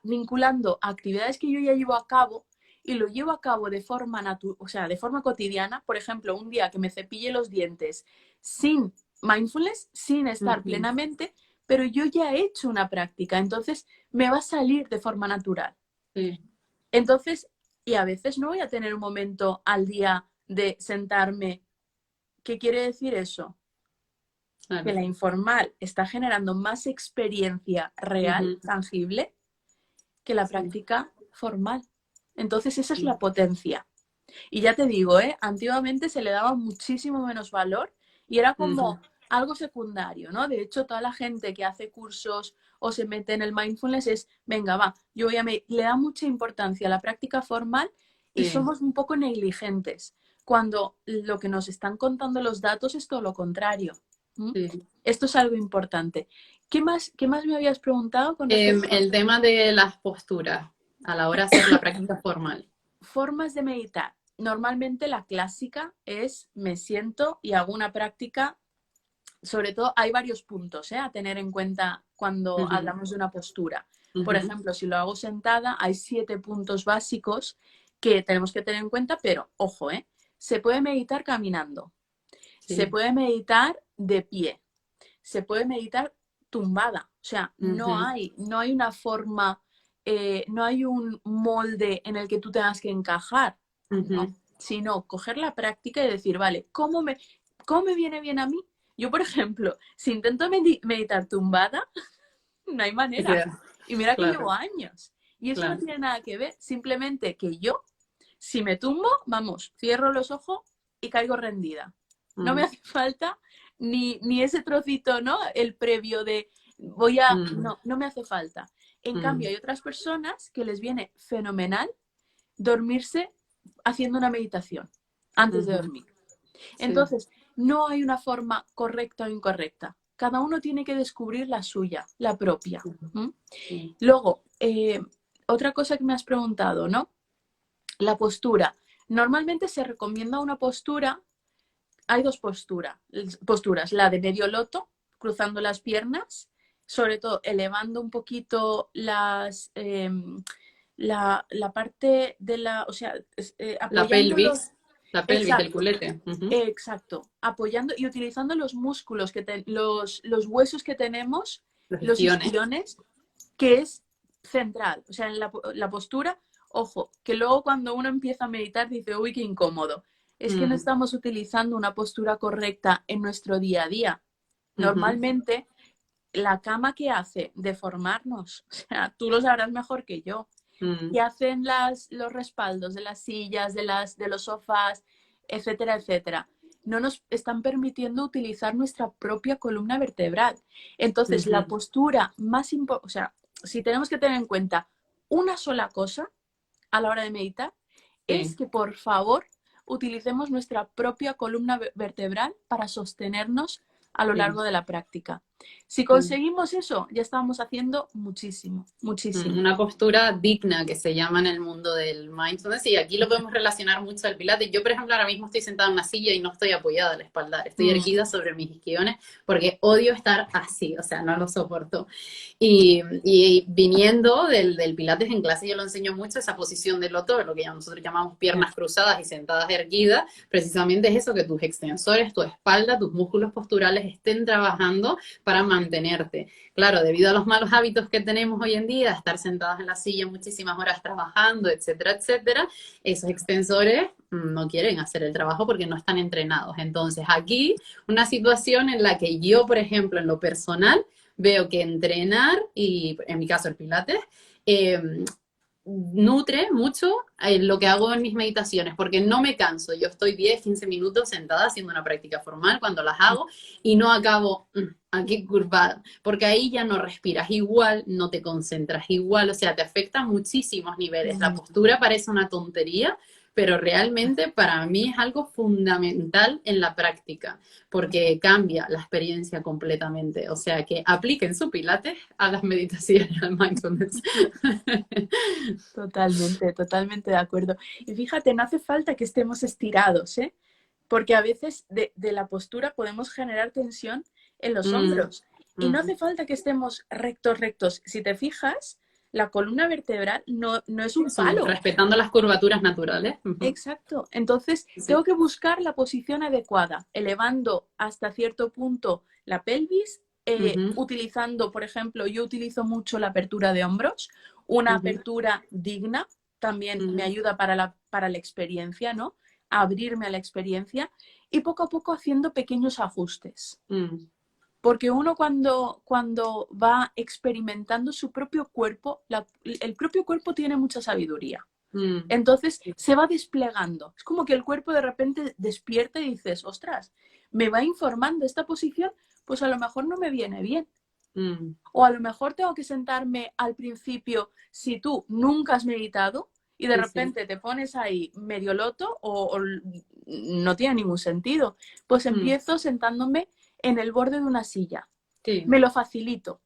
vinculando a actividades que yo ya llevo a cabo y lo llevo a cabo de forma o sea, de forma cotidiana, por ejemplo, un día que me cepille los dientes sin mindfulness, sin estar ujú, plenamente, pero yo ya he hecho una práctica, entonces me va a salir de forma natural. sí, Entonces, y a veces no voy a tener un momento al día de sentarme. ¿Qué quiere decir eso? Que claro. la informal está generando más experiencia real, Ujú, tangible, que la sí, práctica formal. Entonces, esa es la sí, potencia. Y ya te digo, antiguamente se le daba muchísimo menos valor y era ujú, como algo secundario, ¿no? De hecho, toda la gente que hace cursos o se mete en el mindfulness es, venga, va, le da mucha importancia a la práctica formal y sí, somos un poco negligentes, cuando lo que nos están contando los datos es todo lo contrario. ¿Mm? sí. Esto es algo importante. Qué más me habías preguntado con respecto a El tema de las posturas a la hora de hacer la práctica formal. formas de meditar? Normalmente la clásica es me siento y hago una práctica. Sobre todo hay varios puntos a tener en cuenta cuando Ujú, hablamos de una postura. Por ujú, ejemplo, si lo hago sentada, hay 7 puntos básicos que tenemos que tener en cuenta, pero ojo, se puede meditar caminando, se sí, puede meditar de pie, se puede meditar tumbada. O sea, ujú, no hay una forma, no hay un molde en el que tú tengas que encajar, no, ujú, sino coger la práctica y decir, vale, cómo me viene bien a mí? Yo, por ejemplo, si intento meditar tumbada, no hay y manera. queda, Y mira que llevo claro, años. Y eso no claro. tiene nada que ver, simplemente que yo, si me tumbo, vamos, cierro los ojos y caigo rendida. No me Mm, hace falta ni ese trocito, ¿no? El previo de mm, no, no me hace falta. En cambio, mm, hay otras personas que les viene fenomenal dormirse haciendo una meditación antes de ujú, dormir. sí, Entonces, no hay una forma correcta o incorrecta. Cada uno tiene que descubrir la suya, la propia. ¿Mm? sí, Luego, otra cosa que me has preguntado, ¿no? La postura. Normalmente se recomienda una postura, hay dos posturas, la de medio loto, cruzando las piernas, sobre todo elevando un poquito la parte de o sea, la apoyándolos. pelvis, el Exacto, culete. Ujú, exacto, apoyando y utilizando los músculos, los huesos que tenemos, los los isquiones. isquiones, que es central. O sea, en la postura, ojo, que luego cuando uno empieza a meditar dice, uy, qué incómodo. Es que no Mm, estamos utilizando una postura correcta en nuestro día a día. ujú, Normalmente, la cama que hace deformarnos, o sea, tú lo sabrás mejor que yo, mm, que hacen los respaldos de las sillas, de los sofás, etcétera, etcétera. No nos están permitiendo utilizar nuestra propia columna vertebral. Entonces, la ujú, postura más importante, o sea, si tenemos que tener en cuenta una sola cosa a la hora de meditar, es sí. que por favor utilicemos nuestra propia columna vertebral para sostenernos a lo Sí, largo de la práctica. Si sí. conseguimos eso, ya estamos haciendo muchísimo, muchísimo. Una postura digna que se llama en el mundo del mindfulness y aquí lo podemos relacionar mucho al pilates. Yo, por ejemplo, ahora mismo estoy sentada en una silla y no estoy apoyada a la espalda, estoy Mm, erguida sobre mis isquiones porque odio estar así, o sea, no lo soporto. Y viniendo del pilates en clase yo lo enseño mucho, esa posición de loto, lo que nosotros llamamos piernas cruzadas y sentadas erguidas, precisamente es eso, que tus extensores, tu espalda, tus músculos posturales estén trabajando para mantenerte. Claro, debido a los malos hábitos que tenemos hoy en día, estar sentadas en la silla muchísimas horas trabajando, etcétera, etcétera, esos extensores no quieren hacer el trabajo porque no están entrenados. Entonces, aquí una situación en la que yo, por ejemplo, en lo personal, veo que entrenar, y en mi caso el pilates, eh, nutre mucho lo que hago en mis meditaciones, porque no me canso. Yo estoy 10, 15 minutos sentada haciendo una práctica formal cuando las hago y no acabo aquí curvada, porque ahí ya no respiras igual, no te concentras igual, o sea, te afecta a muchísimos niveles. La mm, postura parece una tontería, pero realmente para mí es algo fundamental en la práctica, porque cambia la experiencia completamente. O sea, que apliquen su pilates a las meditaciones, al mindfulness. Totalmente, totalmente de acuerdo. Y fíjate, no hace falta que estemos estirados, ¿eh? Porque a veces de la postura podemos generar tensión en los hombros. Y no hace falta que estemos rectos, rectos. Si te fijas, la columna vertebral no es un palo. Respetando las curvaturas naturales. Exacto. Entonces, tengo que buscar la posición adecuada, elevando hasta cierto punto la pelvis, utilizando, por ejemplo, yo utilizo mucho la apertura de hombros, una apertura digna, también me ayuda para la experiencia, ¿no? A abrirme a la experiencia y poco a poco haciendo pequeños ajustes. Porque uno cuando va experimentando su propio cuerpo, el propio cuerpo tiene mucha sabiduría. Entonces se va desplegando. Es como que el cuerpo de repente despierta y dices, ostras, me va informando esta posición, pues a lo mejor no me viene bien. O a lo mejor tengo que sentarme al principio, si tú nunca has meditado y de repente te pones ahí medio loto o no tiene ningún sentido. Pues empiezo sentándome en el borde de una silla. Me lo facilito.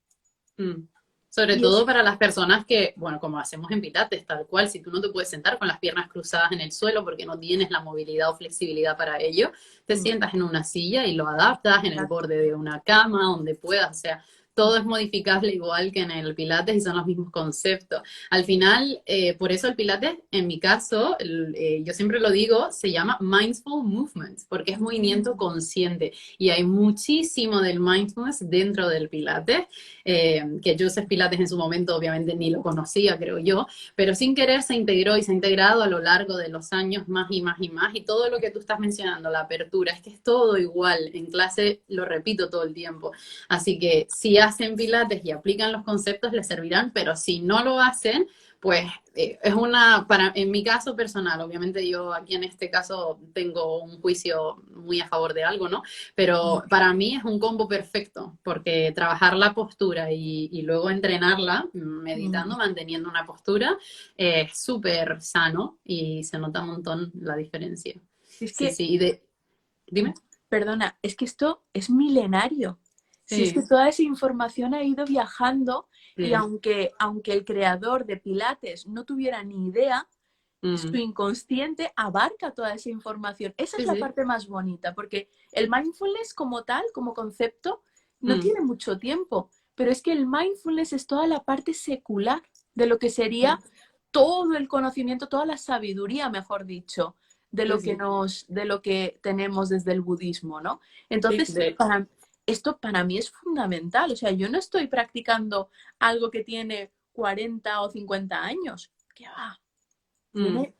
Sobre todo para las personas que, bueno, como hacemos en Pilates, tal cual, si tú no te puedes sentar con las piernas cruzadas en el suelo porque no tienes la movilidad o flexibilidad para ello, te sientas en una silla y lo adaptas en el borde de una cama, donde puedas, o sea, todo es modificable igual que en el Pilates y son los mismos conceptos. Al final, por eso el Pilates, en mi caso, yo siempre lo digo, se llama Mindful Movements, porque es movimiento consciente y hay muchísimo del mindfulness dentro del Pilates, que Joseph Pilates en su momento obviamente ni lo conocía, creo yo, pero sin querer se integró y se ha integrado a lo largo de los años más y más y más, y todo lo que tú estás mencionando, la apertura, es que es todo igual, en clase lo repito todo el tiempo, así que si hacen Pilates y aplican los conceptos les servirán, pero si no lo hacen, pues es en mi caso personal, obviamente yo aquí en este caso tengo un juicio muy a favor de algo, ¿no? Pero para mí es un combo perfecto, porque trabajar la postura y luego entrenarla, meditando, manteniendo una postura, es súper sano y se nota un montón la diferencia. Dime. Perdona, es que esto es milenario. Si es que toda esa información ha ido viajando y aunque el creador de Pilates no tuviera ni idea, su inconsciente abarca toda esa información. Esa es la parte más bonita, porque el mindfulness como tal, como concepto, no tiene mucho tiempo, pero es que el mindfulness es toda la parte secular de lo que sería todo el conocimiento, toda la sabiduría, mejor dicho, de lo que tenemos desde el budismo, ¿no? Entonces, esto para mí es fundamental. O sea, yo no estoy practicando algo que tiene 40 o 50 años. ¿Qué va? Tiene,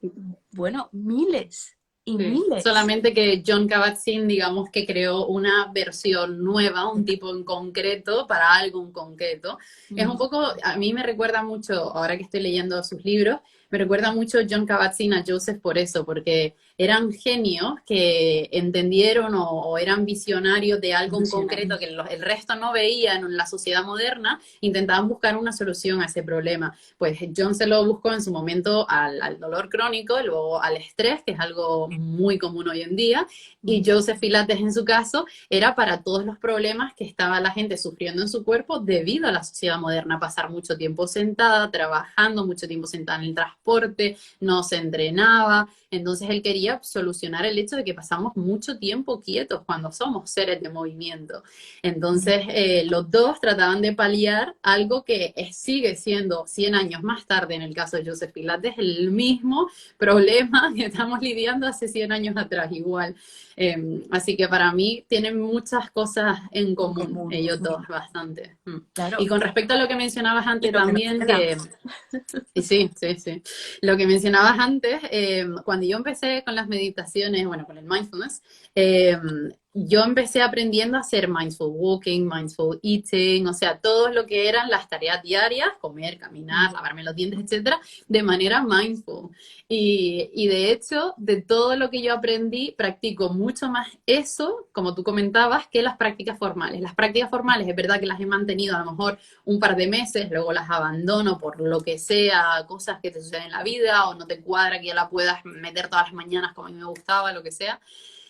bueno, miles y miles. Solamente que John Kabat-Zinn, digamos que creó una versión nueva, un tipo en concreto para algo en concreto. Es un poco, a mí me recuerda mucho, ahora que estoy leyendo sus libros, me recuerda mucho John Kabat-Zinn a Joseph por eso, porque eran genios que entendieron o eran visionarios de algo en concreto que el resto no veía en la sociedad moderna, intentaban buscar una solución a ese problema. Pues John se lo buscó en su momento al dolor crónico, luego al estrés, que es algo muy común hoy en día, y Joseph Pilates en su caso era para todos los problemas que estaba la gente sufriendo en su cuerpo debido a la sociedad moderna, pasar mucho tiempo sentada, trabajando, mucho tiempo sentada en el transporte, no se entrenaba, entonces él quería solucionar el hecho de que pasamos mucho tiempo quietos cuando somos seres de movimiento. Entonces los dos trataban de paliar algo que sigue siendo 100 años más tarde, en el caso de Joseph Pilates, el mismo problema que estamos lidiando hace 100 años atrás igual. Así que para mí tienen muchas cosas en común, ellos dos, bastante. Claro. Y con respecto a lo que mencionabas antes también, que... Sí. Lo que mencionabas antes, cuando yo empecé con las meditaciones, bueno, con el mindfulness, yo empecé aprendiendo a hacer mindful walking, mindful eating, o sea, todo lo que eran las tareas diarias, comer, caminar, lavarme los dientes, etcétera, de manera mindful. Y de hecho, de todo lo que yo aprendí, practico mucho más eso, como tú comentabas, que las prácticas formales. Las prácticas formales es verdad que las he mantenido a lo mejor un par de meses, luego las abandono por lo que sea, cosas que te suceden en la vida o no te cuadra que ya la puedas meter todas las mañanas como a mí me gustaba, lo que sea.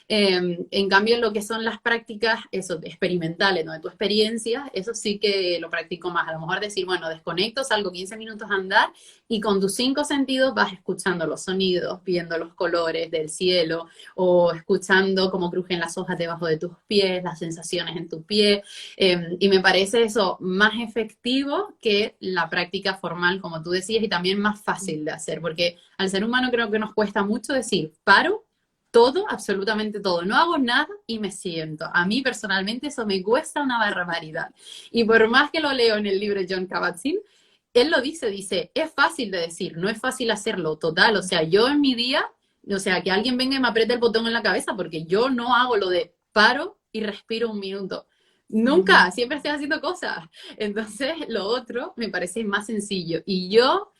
En cambio, lo que son las prácticas, eso, experimentales, ¿no? De tu experiencia, eso sí que lo practico más. A lo mejor decir, bueno, desconecto, salgo 15 minutos a andar y con tus 5 sentidos vas escuchando los sonidos, viendo los colores del cielo o escuchando cómo crujen las hojas debajo de tus pies, las sensaciones en tu pie. Y me parece eso más efectivo que la práctica formal, como tú decías, y también más fácil de hacer, porque al ser humano creo que nos cuesta mucho decir, paro, todo, absolutamente todo. No hago nada y me siento. A mí personalmente eso me cuesta una barbaridad. Y por más que lo leo en el libro de John Kabat-Zinn, él lo dice, es fácil de decir, no es fácil hacerlo, total. O sea, yo en mi día, o sea, que alguien venga y me apriete el botón en la cabeza, porque yo no hago lo de paro y respiro un minuto. Nunca, siempre estoy haciendo cosas. Entonces, lo otro me parece más sencillo. Y yo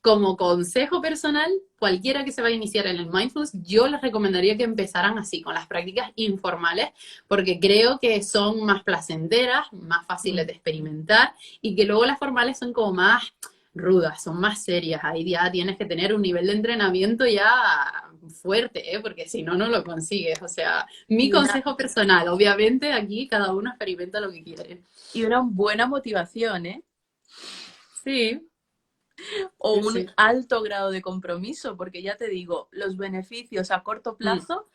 como consejo personal, cualquiera que se vaya a iniciar en el mindfulness, yo les recomendaría que empezaran así, con las prácticas informales, porque creo que son más placenteras, más fáciles de experimentar y que luego las formales son como más rudas, son más serias. Ahí ya tienes que tener un nivel de entrenamiento ya fuerte, ¿eh? Porque si no, no lo consigues. O sea, mi Y una, consejo personal, obviamente aquí cada uno experimenta lo que quiere. y una buena motivación, ¿eh? Sí, O sí, un sí. alto grado de compromiso, porque ya te digo, los beneficios a corto Mm, plazo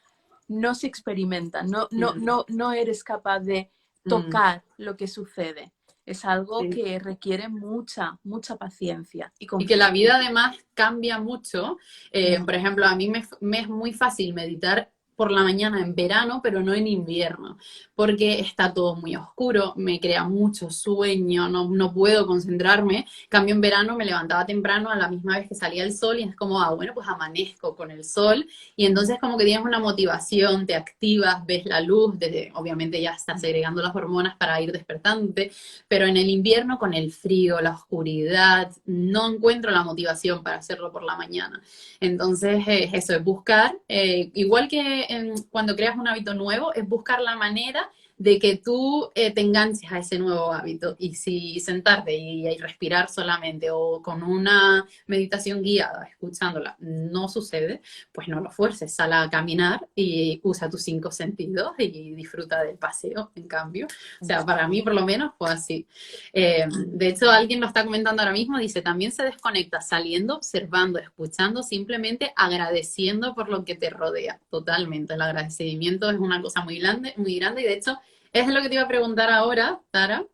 no se experimentan, mm, no eres capaz de mm. tocar lo que sucede. Es algo Sí. que requiere mucha paciencia y Y que la confianza. vida además cambia mucho. Mm. Por ejemplo, a mí me es muy fácil meditar por la mañana en verano, pero no en invierno, porque está todo muy oscuro, me crea mucho sueño, no puedo concentrarme. Cambio en verano me levantaba temprano a la misma vez que salía el sol y es como, ah, bueno, pues amanezco con el sol y entonces como que tienes una motivación, te activas, ves la luz, desde, obviamente ya estás segregando las hormonas para ir despertándote, pero en el invierno con el frío, la oscuridad, no encuentro la motivación para hacerlo por la mañana. Entonces, eso es buscar, igual que cuando creas un hábito nuevo, es buscar la manera de que tú te enganches a ese nuevo hábito y si sentarte y respirar solamente o con una meditación guiada, escuchándola, no sucede, pues no lo fuerces, sal a caminar y usa tus 5 sentidos y disfruta del paseo, en cambio. O sea, para mí por lo menos fue así. De hecho, alguien lo está comentando ahora mismo, dice, también se desconecta saliendo, observando, escuchando, simplemente agradeciendo por lo que te rodea. Totalmente, el agradecimiento es una cosa muy grande y de hecho es lo que te iba a preguntar ahora, Tara.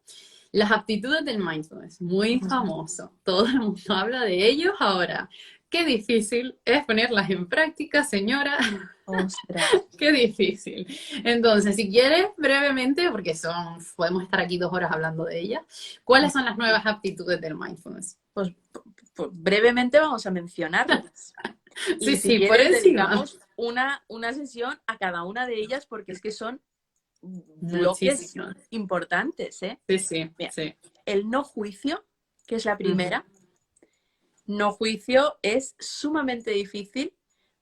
Las aptitudes del mindfulness, muy famoso. Todo el mundo habla de ellos ahora. Qué difícil es ponerlas en práctica, señora. Ostras, Qué difícil. Entonces, si quieres, brevemente, porque podemos estar aquí 2 horas hablando de ellas, ¿cuáles son las nuevas aptitudes del mindfulness? pues, pues brevemente vamos a mencionarlas. Sí, Y si sí, por quieres, encima. dedicamos una sesión a cada una de ellas porque es que son bloques Muchísimas. importantes, ¿eh? Sí, sí, Mira, sí. el no juicio, que es la Ujú, primera. No juicio es sumamente difícil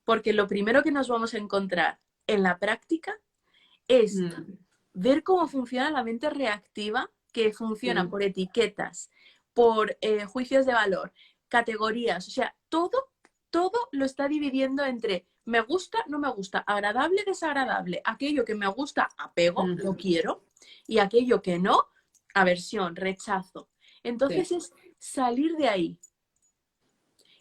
porque lo primero que nos vamos a encontrar en la práctica es mm, ver cómo funciona la mente reactiva, que funciona mm, por etiquetas, por juicios de valor, categorías, o sea, todo lo está dividiendo entre me gusta, no me gusta, agradable, desagradable, aquello que me gusta, apego, lo ujú, quiero, y aquello que no, aversión, rechazo. sí. Entonces es salir de ahí.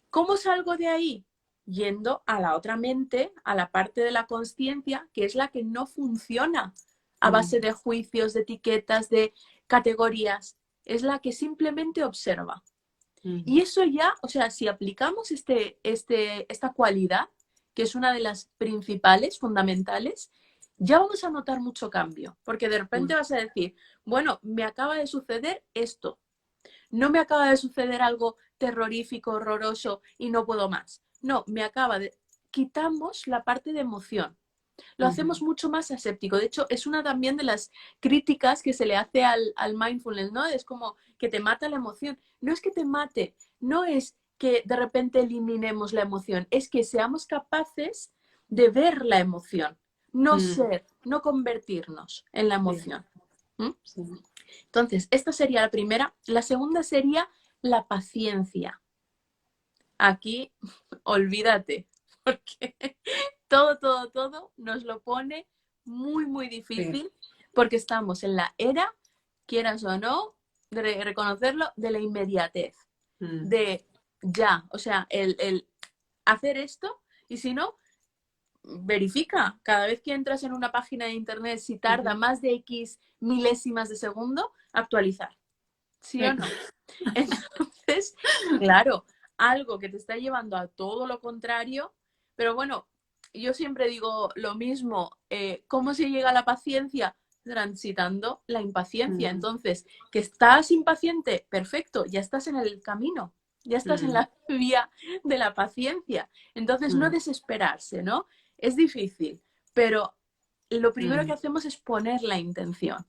¿Cómo salgo de ahí? Yendo a la otra mente, a la parte de la consciencia, que es la que no funciona a base Mm, de juicios, de etiquetas, de categorías. Es la que simplemente observa. Y mm, eso ya, o sea, si aplicamos esta cualidad, que es una de las principales, fundamentales, ya vamos a notar mucho cambio, porque de repente mm, vas a decir, bueno, me acaba de suceder esto, no me acaba de suceder algo terrorífico, horroroso y no puedo más. No, me acaba de... Quitamos la parte de emoción. lo hacemos mucho más aséptico. De hecho, es una también de las críticas que se le hace al mindfulness, ¿no? Es como que te mata la emoción. No es que te mate, no es que de repente eliminemos la emoción, es que seamos capaces de ver la emoción, no ser, no convertirnos en la emoción. ¿Mm? Sí. Entonces, esta sería la primera. La segunda sería la paciencia. Aquí, olvídate, porque todo nos lo pone muy, muy difícil, porque estamos en la era, quieras o no, de reconocerlo, de la inmediatez, de ya, o sea, el hacer esto, y si no, verifica cada vez que entras en una página de internet si tarda más de X milésimas de segundo, actualizar. ¿Sí o no? Entonces, claro, algo que te está llevando a todo lo contrario, pero bueno, yo siempre digo lo mismo, ¿cómo se llega a la paciencia? Transitando la impaciencia. Entonces, que estás impaciente, perfecto, ya estás en el camino, ya estás en la vía de la paciencia. Entonces, no desesperarse, ¿no? Es difícil, pero lo primero que hacemos es poner la intención.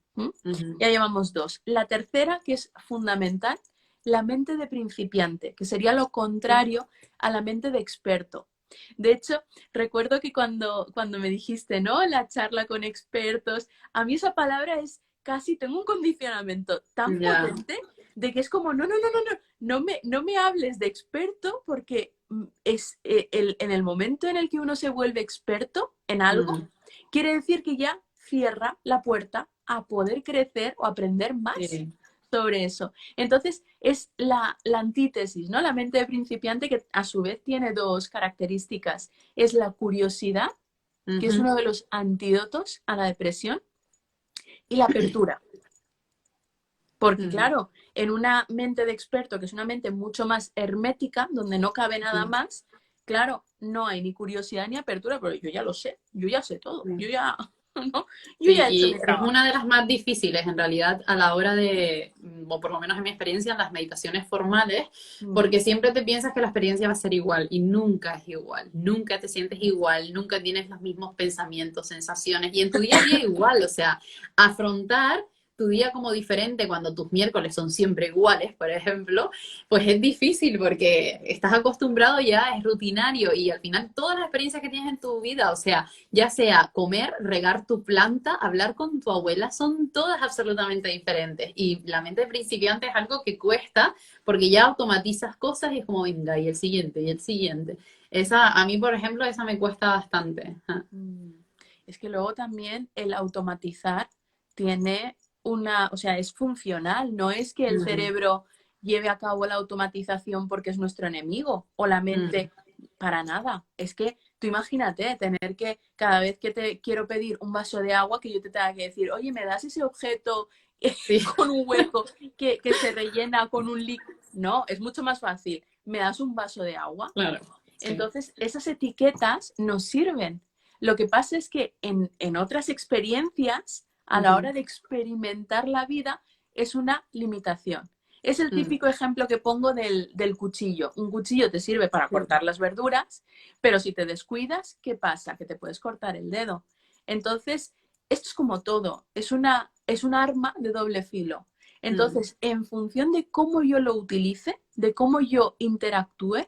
Ya llevamos dos. La tercera, que es fundamental, la mente de principiante, que sería lo contrario a la mente de experto. De hecho, recuerdo que cuando me dijiste, ¿no? La charla con expertos, a mí esa palabra es casi, tengo un condicionamiento tan potente de que es como, no me hables de experto porque es en el momento en el que uno se vuelve experto en algo, quiere decir que ya cierra la puerta a poder crecer o aprender más sobre eso. Entonces, es la antítesis, ¿no? La mente de principiante, que a su vez tiene dos características. Es la curiosidad, que es uno de los antídotos a la depresión, y la apertura. Porque, claro, en una mente de experto, que es una mente mucho más hermética, donde no cabe nada más, claro, no hay ni curiosidad ni apertura, pero yo ya lo sé, yo ya sé todo, yo ya... ¿no? Yo ya he hecho mi es trabajo. una de las más difíciles en realidad a la hora de, o por lo menos en mi experiencia, en las meditaciones formales, porque siempre te piensas que la experiencia va a ser igual y nunca es igual, nunca te sientes igual, nunca tienes los mismos pensamientos, sensaciones y en tu día a día igual, o sea, afrontar tu día como diferente cuando tus miércoles son siempre iguales, por ejemplo, pues es difícil porque estás acostumbrado ya, es rutinario y al final todas las experiencias que tienes en tu vida, o sea, ya sea comer, regar tu planta, hablar con tu abuela, son todas absolutamente diferentes. Y la mente de principiante es algo que cuesta porque ya automatizas cosas y es como, venga, y el siguiente, y el siguiente. Esa, a mí, por ejemplo, esa me cuesta bastante. Es que luego también el automatizar tiene o sea, es funcional, no es que el cerebro lleve a cabo la automatización porque es nuestro enemigo o la mente, para nada. Es que tú imagínate tener que, cada vez que te quiero pedir un vaso de agua, que yo te tenga que decir, oye, ¿me das ese objeto con un hueco que se rellena con un líquido? No, es mucho más fácil. ¿Me das un vaso de agua? Claro. Entonces, esas etiquetas nos sirven. Lo que pasa es que en otras experiencias, a la hora de experimentar la vida, es una limitación. Es el típico ejemplo que pongo del cuchillo. Un cuchillo te sirve para cortar las verduras, pero si te descuidas, ¿qué pasa? Que te puedes cortar el dedo. Entonces, esto es como todo. Es un arma de doble filo. Entonces, en función de cómo yo lo utilice, de cómo yo interactúe,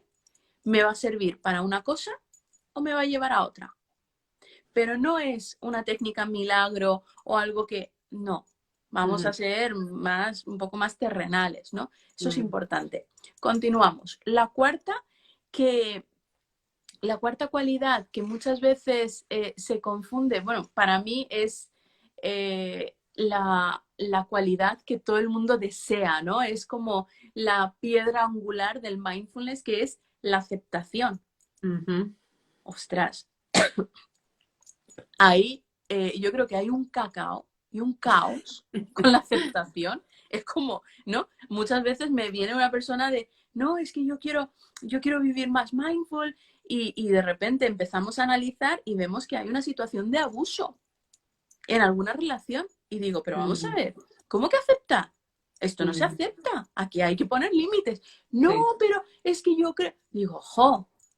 me va a servir para una cosa o me va a llevar a otra. Pero no es una técnica milagro o algo que no. Vamos a ser un poco más terrenales, ¿no? Eso es importante. Continuamos. La cuarta cualidad que muchas veces se confunde, bueno, para mí es la cualidad que todo el mundo desea, ¿no? Es como la piedra angular del mindfulness, que es la aceptación. Ostras, ahí yo creo que hay un cacao y un caos con la aceptación. Es como, ¿no? Muchas veces me viene una persona de, no, es que yo quiero vivir más mindful y de repente empezamos a analizar y vemos que hay una situación de abuso en alguna relación. Y digo, pero vamos a ver, ¿cómo que aceptar? Esto no se acepta, aquí hay que poner límites. No, pero es que yo creo, digo,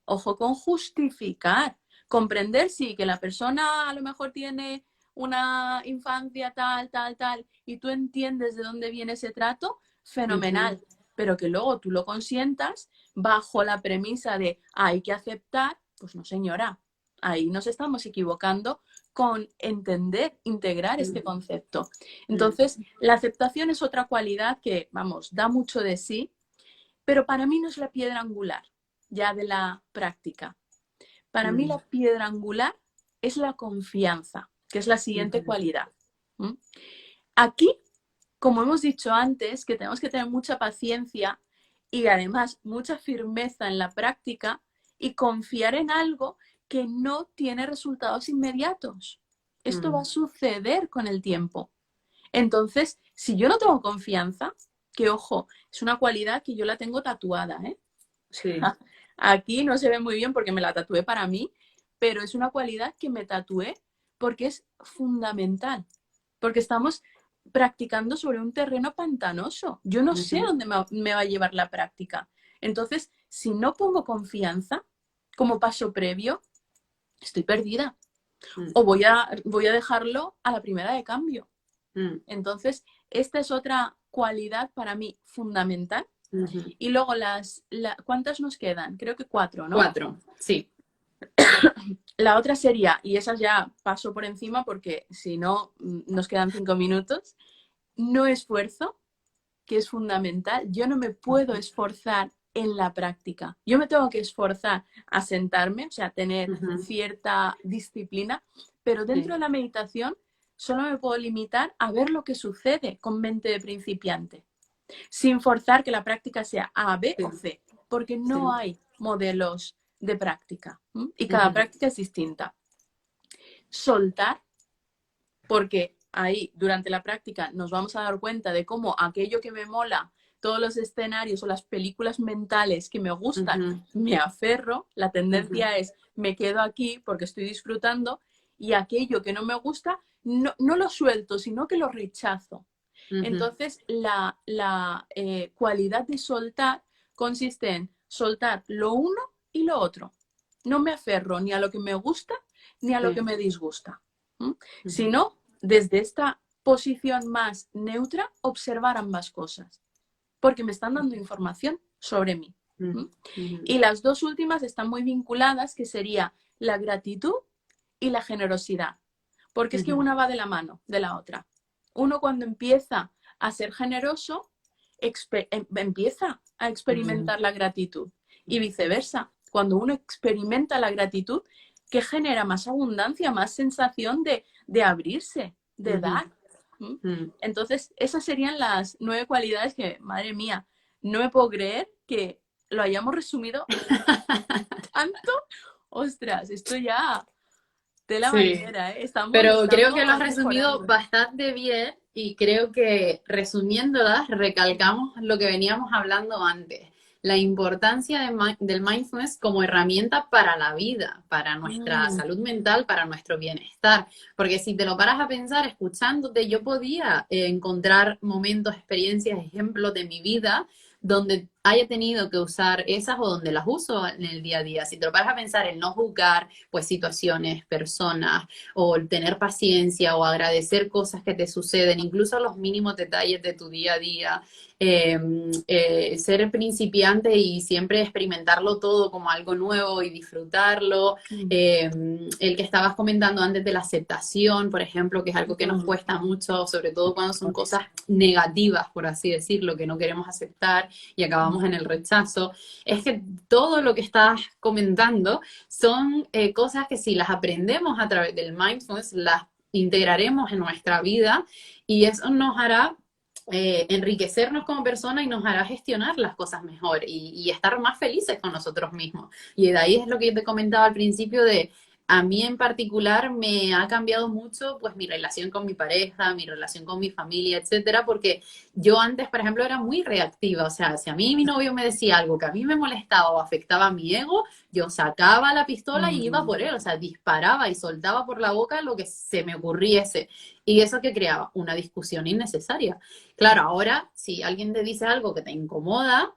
ojo con justificar, comprender, sí, que la persona a lo mejor tiene una infancia tal, tal, tal, y tú entiendes de dónde viene ese trato, fenomenal. Pero que luego tú lo consientas bajo la premisa de hay que aceptar, pues no, señora, ahí nos estamos equivocando con entender, integrar este concepto. Entonces, la aceptación es otra cualidad que, vamos, da mucho de sí, pero para mí no es la piedra angular ya de la práctica. Para mí la piedra angular es la confianza, que es la siguiente cualidad. Aquí, como hemos dicho antes, que tenemos que tener mucha paciencia y además mucha firmeza en la práctica y confiar en algo que no tiene resultados inmediatos. Esto va a suceder con el tiempo. Entonces, si yo no tengo confianza, que ojo, es una cualidad que yo la tengo tatuada, ¿eh? Sí. Aquí no se ve muy bien porque me la tatué para mí, pero es una cualidad que me tatué porque es fundamental, porque estamos practicando sobre un terreno pantanoso. Yo no sé dónde me va a llevar la práctica. Entonces, si no pongo confianza como paso previo, estoy perdida. O voy a dejarlo a la primera de cambio. Entonces, esta es otra cualidad para mí fundamental. Y luego ¿cuántas nos quedan? Creo que 4, ¿no? 4, sí. La otra sería, y esas ya paso por encima porque si no nos quedan 5 minutos, no esfuerzo, que es fundamental. Yo no me puedo esforzar en la práctica. Yo me tengo que esforzar a sentarme, o sea, tener cierta disciplina, pero dentro de la meditación solo me puedo limitar a ver lo que sucede con mente de principiante, sin forzar que la práctica sea A, B o C, porque no hay modelos de práctica y cada práctica es distinta. Soltar, porque ahí durante la práctica nos vamos a dar cuenta de cómo aquello que me mola, todos los escenarios o las películas mentales que me gustan, me aferro, la tendencia es me quedo aquí porque estoy disfrutando, y aquello que no me gusta no lo suelto, sino que lo rechazo. Entonces, la cualidad de soltar consiste en soltar lo uno y lo otro. No me aferro ni a lo que me gusta ni a lo que me disgusta, sino desde esta posición más neutra, observar ambas cosas, porque me están dando información sobre mí. Y las dos últimas están muy vinculadas, que sería la gratitud y la generosidad, porque es que una va de la mano de la otra. Uno cuando empieza a ser generoso, empieza a experimentar la gratitud, y viceversa. Cuando uno experimenta la gratitud, que genera más abundancia, más sensación de abrirse, de dar. Entonces, esas serían las 9 cualidades que, madre mía, no me puedo creer que lo hayamos resumido tanto. Ostras, esto ya tela marinera, ¿eh? Pero creo que lo has resumido bastante bien y creo que resumiéndolas recalcamos lo que veníamos hablando antes. La importancia del mindfulness como herramienta para la vida, para nuestra salud mental, para nuestro bienestar. Porque si te lo paras a pensar, escuchándote, yo podía encontrar momentos, experiencias, ejemplos de mi vida donde haya tenido que usar esas o donde las uso en el día a día. Si te lo paras a pensar, el no juzgar pues situaciones, personas, o el tener paciencia o agradecer cosas que te suceden, incluso los mínimos detalles de tu día a día, ser principiante y siempre experimentarlo todo como algo nuevo y disfrutarlo, el que estabas comentando antes de la aceptación, por ejemplo, que es algo que nos cuesta mucho, sobre todo cuando son cosas negativas, por así decirlo, que no queremos aceptar y acabamos en el rechazo. Es que todo lo que estás comentando son cosas que si las aprendemos a través del mindfulness, las integraremos en nuestra vida y eso nos hará enriquecernos como persona y nos hará gestionar las cosas mejor y estar más felices con nosotros mismos. Y de ahí es lo que yo te comentaba al principio de a mí en particular me ha cambiado mucho pues mi relación con mi pareja, mi relación con mi familia, etcétera, porque yo antes, por ejemplo, era muy reactiva, o sea, si a mí mi novio me decía algo que a mí me molestaba o afectaba a mi ego, yo sacaba la pistola y iba por él, o sea, disparaba y soltaba por la boca lo que se me ocurriese. Y eso que creaba una discusión innecesaria. Claro, ahora si alguien te dice algo que te incomoda,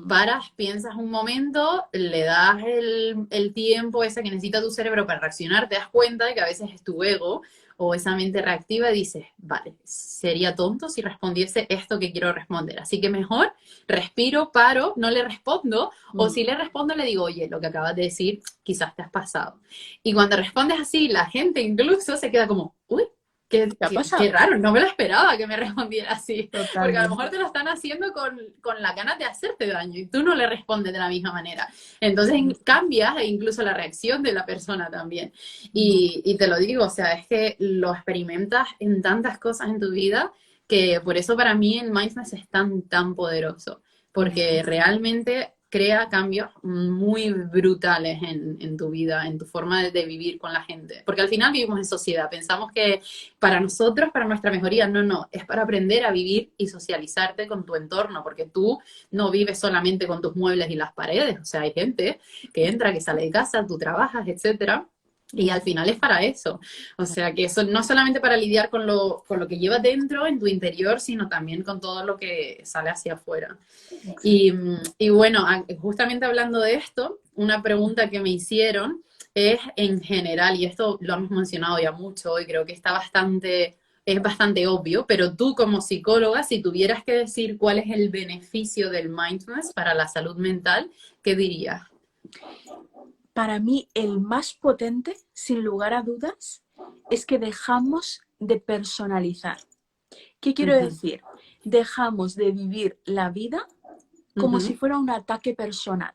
Paras, piensas un momento, le das el tiempo ese que necesita tu cerebro para reaccionar, te das cuenta de que a veces es tu ego o esa mente reactiva y dices, vale, sería tonto si respondiese esto que quiero responder. Así que mejor respiro, paro, no le respondo, o si le respondo le digo, oye, lo que acabas de decir, quizás te has pasado. Y cuando respondes así, la gente incluso se queda como, uy, ¿Qué ha qué pasado? raro, no me lo esperaba que me respondiera así. Porque a lo mejor Totalmente. te lo están haciendo con la ganas de hacerte daño y tú no le respondes de la misma manera. Entonces cambias e incluso la reacción de la persona también. Y te lo digo, o sea, es que lo experimentas en tantas cosas en tu vida que por eso para mí el mindfulness es tan poderoso. Porque realmente crea cambios muy brutales en tu vida, en tu forma de vivir con la gente. Porque al final vivimos en sociedad, pensamos que para nosotros, para nuestra mejoría, no, es para aprender a vivir y socializarte con tu entorno, porque tú no vives solamente con tus muebles y las paredes, o sea, hay gente que entra, que sale de casa, tú trabajas, etcétera. Y al final es para eso. O sea, que eso no solamente para lidiar con lo que llevas dentro, en tu interior, sino también con todo lo que sale hacia afuera. Y bueno, justamente hablando de esto, una pregunta que me hicieron es en general, y esto lo hemos mencionado ya mucho y creo que es bastante obvio, pero tú como psicóloga, si tuvieras que decir cuál es el beneficio del mindfulness para la salud mental, ¿qué dirías? Para mí, el más potente, sin lugar a dudas, es que dejamos de personalizar. ¿Qué quiero Ujú, decir? Dejamos de vivir la vida como si ujú, fuera un ataque personal.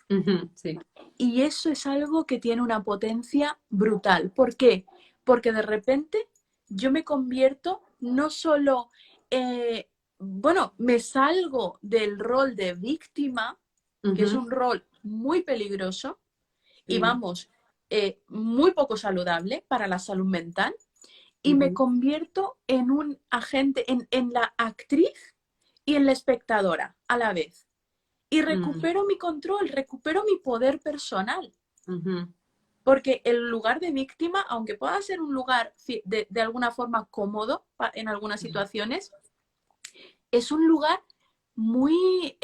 ujú, sí. Y eso es algo que tiene una potencia brutal. ¿Por qué? Porque de repente yo me convierto no solo, bueno, me salgo del rol de víctima, que es Ujú, un rol muy peligroso y sí. vamos, muy poco saludable para la salud mental, y me Ujú, convierto en un agente, en la actriz y en la espectadora a la vez. Y mm, recupero mi control, recupero mi poder personal. ujú, Porque el lugar de víctima, aunque pueda ser un lugar de alguna forma cómodo en algunas situaciones, es un lugar muy,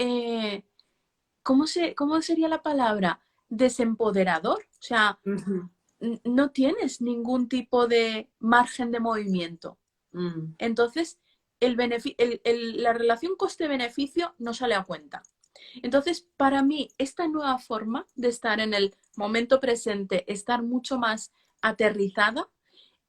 ¿cómo sería la palabra? Desempoderador. O sea, ujú, no tienes ningún tipo de margen de movimiento. mm, Entonces, la relación coste-beneficio no sale a cuenta. Entonces, para mí, esta nueva forma de estar en el momento presente, estar mucho más aterrizada,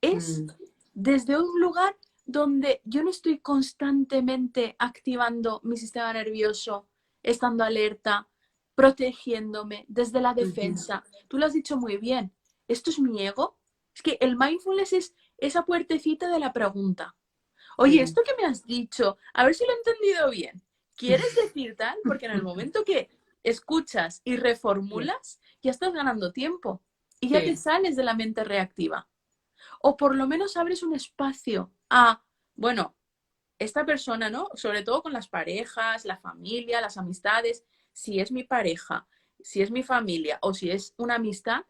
es mm, desde un lugar donde yo no estoy constantemente activando mi sistema nervioso, estando alerta, protegiéndome desde la ujú, defensa. Tú lo has dicho muy bien. ¿Esto es mi ego? Es que el mindfulness es esa puertecita de la pregunta. Oye, sí. esto que me has dicho, a ver si lo he entendido bien. ¿Quieres decir tal? Porque en el momento que escuchas y Sí, reformulas, ya estás ganando tiempo y ya te sí. sales de la mente reactiva. O por lo menos abres un espacio a, bueno, esta persona, ¿no? Sobre todo con las parejas, la familia, las amistades, si es mi pareja, si es mi familia o si es una amistad,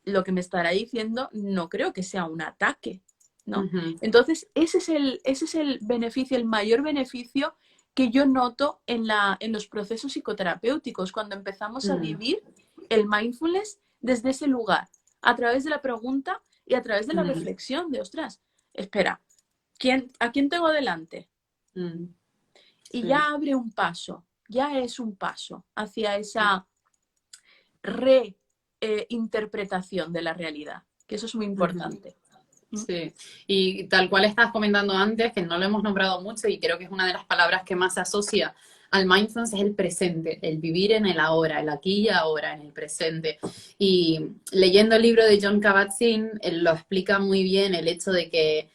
lo que me estará diciendo no creo que sea un ataque, ¿no? Ujú, Entonces, ese es el beneficio, el mayor beneficio que yo noto en los procesos psicoterapéuticos, cuando empezamos a mm, vivir el mindfulness desde ese lugar, a través de la pregunta y a través de la mm, reflexión de, ostras, espera, ¿a quién tengo delante? mm, Y sí. ya abre un paso, ya es un paso hacia Sí. esa reinterpretación de la realidad, que eso es muy Ujú. importante. ¿Mm? Sí, y tal cual estabas comentando antes, que no lo hemos nombrado mucho y creo que es una de las palabras que más se asocia al mindfulness, es el presente, el vivir en el ahora, el aquí y ahora, en el presente. Y leyendo el libro de John Kabat-Zinn, él lo explica muy bien el hecho de que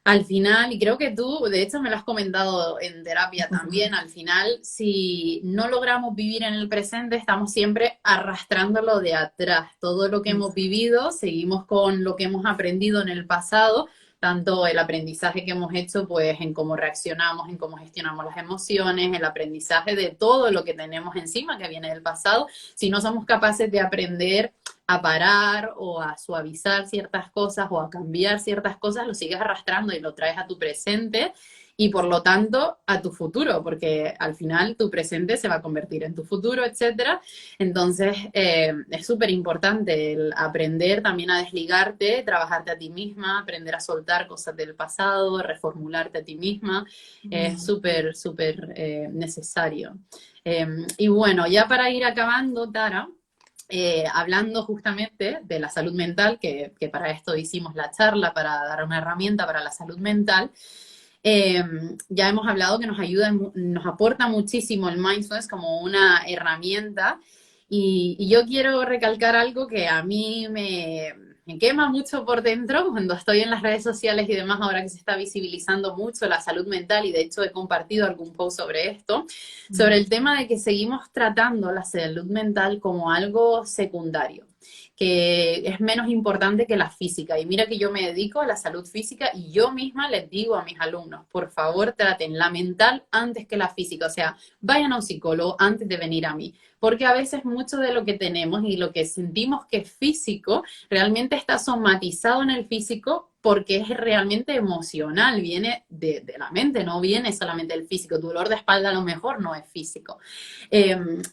al final, y creo que tú, de hecho, me lo has comentado en terapia también, al final, si no logramos vivir en el presente, estamos siempre arrastrándolo de atrás. Todo lo que hemos vivido, seguimos con lo que hemos aprendido en el pasado, tanto el aprendizaje que hemos hecho, pues, en cómo reaccionamos, en cómo gestionamos las emociones, el aprendizaje de todo lo que tenemos encima que viene del pasado. Si no somos capaces de aprender a parar o a suavizar ciertas cosas o a cambiar ciertas cosas, lo sigues arrastrando y lo traes a tu presente y por lo tanto a tu futuro, porque al final tu presente se va a convertir en tu futuro, etcétera. Entonces es súper importante el aprender también a desligarte, trabajarte a ti misma, aprender a soltar cosas del pasado, reformularte a ti misma. Es súper, súper necesario. Y bueno, ya para ir acabando, Tara, hablando justamente de la salud mental, que para esto hicimos la charla, para dar una herramienta para la salud mental, ya hemos hablado que nos ayuda, nos aporta muchísimo el mindfulness como una herramienta y yo quiero recalcar algo que a mí me quema mucho por dentro cuando estoy en las redes sociales y demás, ahora que se está visibilizando mucho la salud mental y de hecho he compartido algún post sobre esto, sobre el tema de que seguimos tratando la salud mental como algo secundario, que es menos importante que la física. Y mira que yo me dedico a la salud física y yo misma les digo a mis alumnos, por favor traten la mental antes que la física, o sea, vayan a un psicólogo antes de venir a mí, porque a veces mucho de lo que tenemos y lo que sentimos que es físico realmente está somatizado en el físico porque es realmente emocional, viene de la mente, no viene solamente del físico. Tu dolor de espalda a lo mejor no es físico.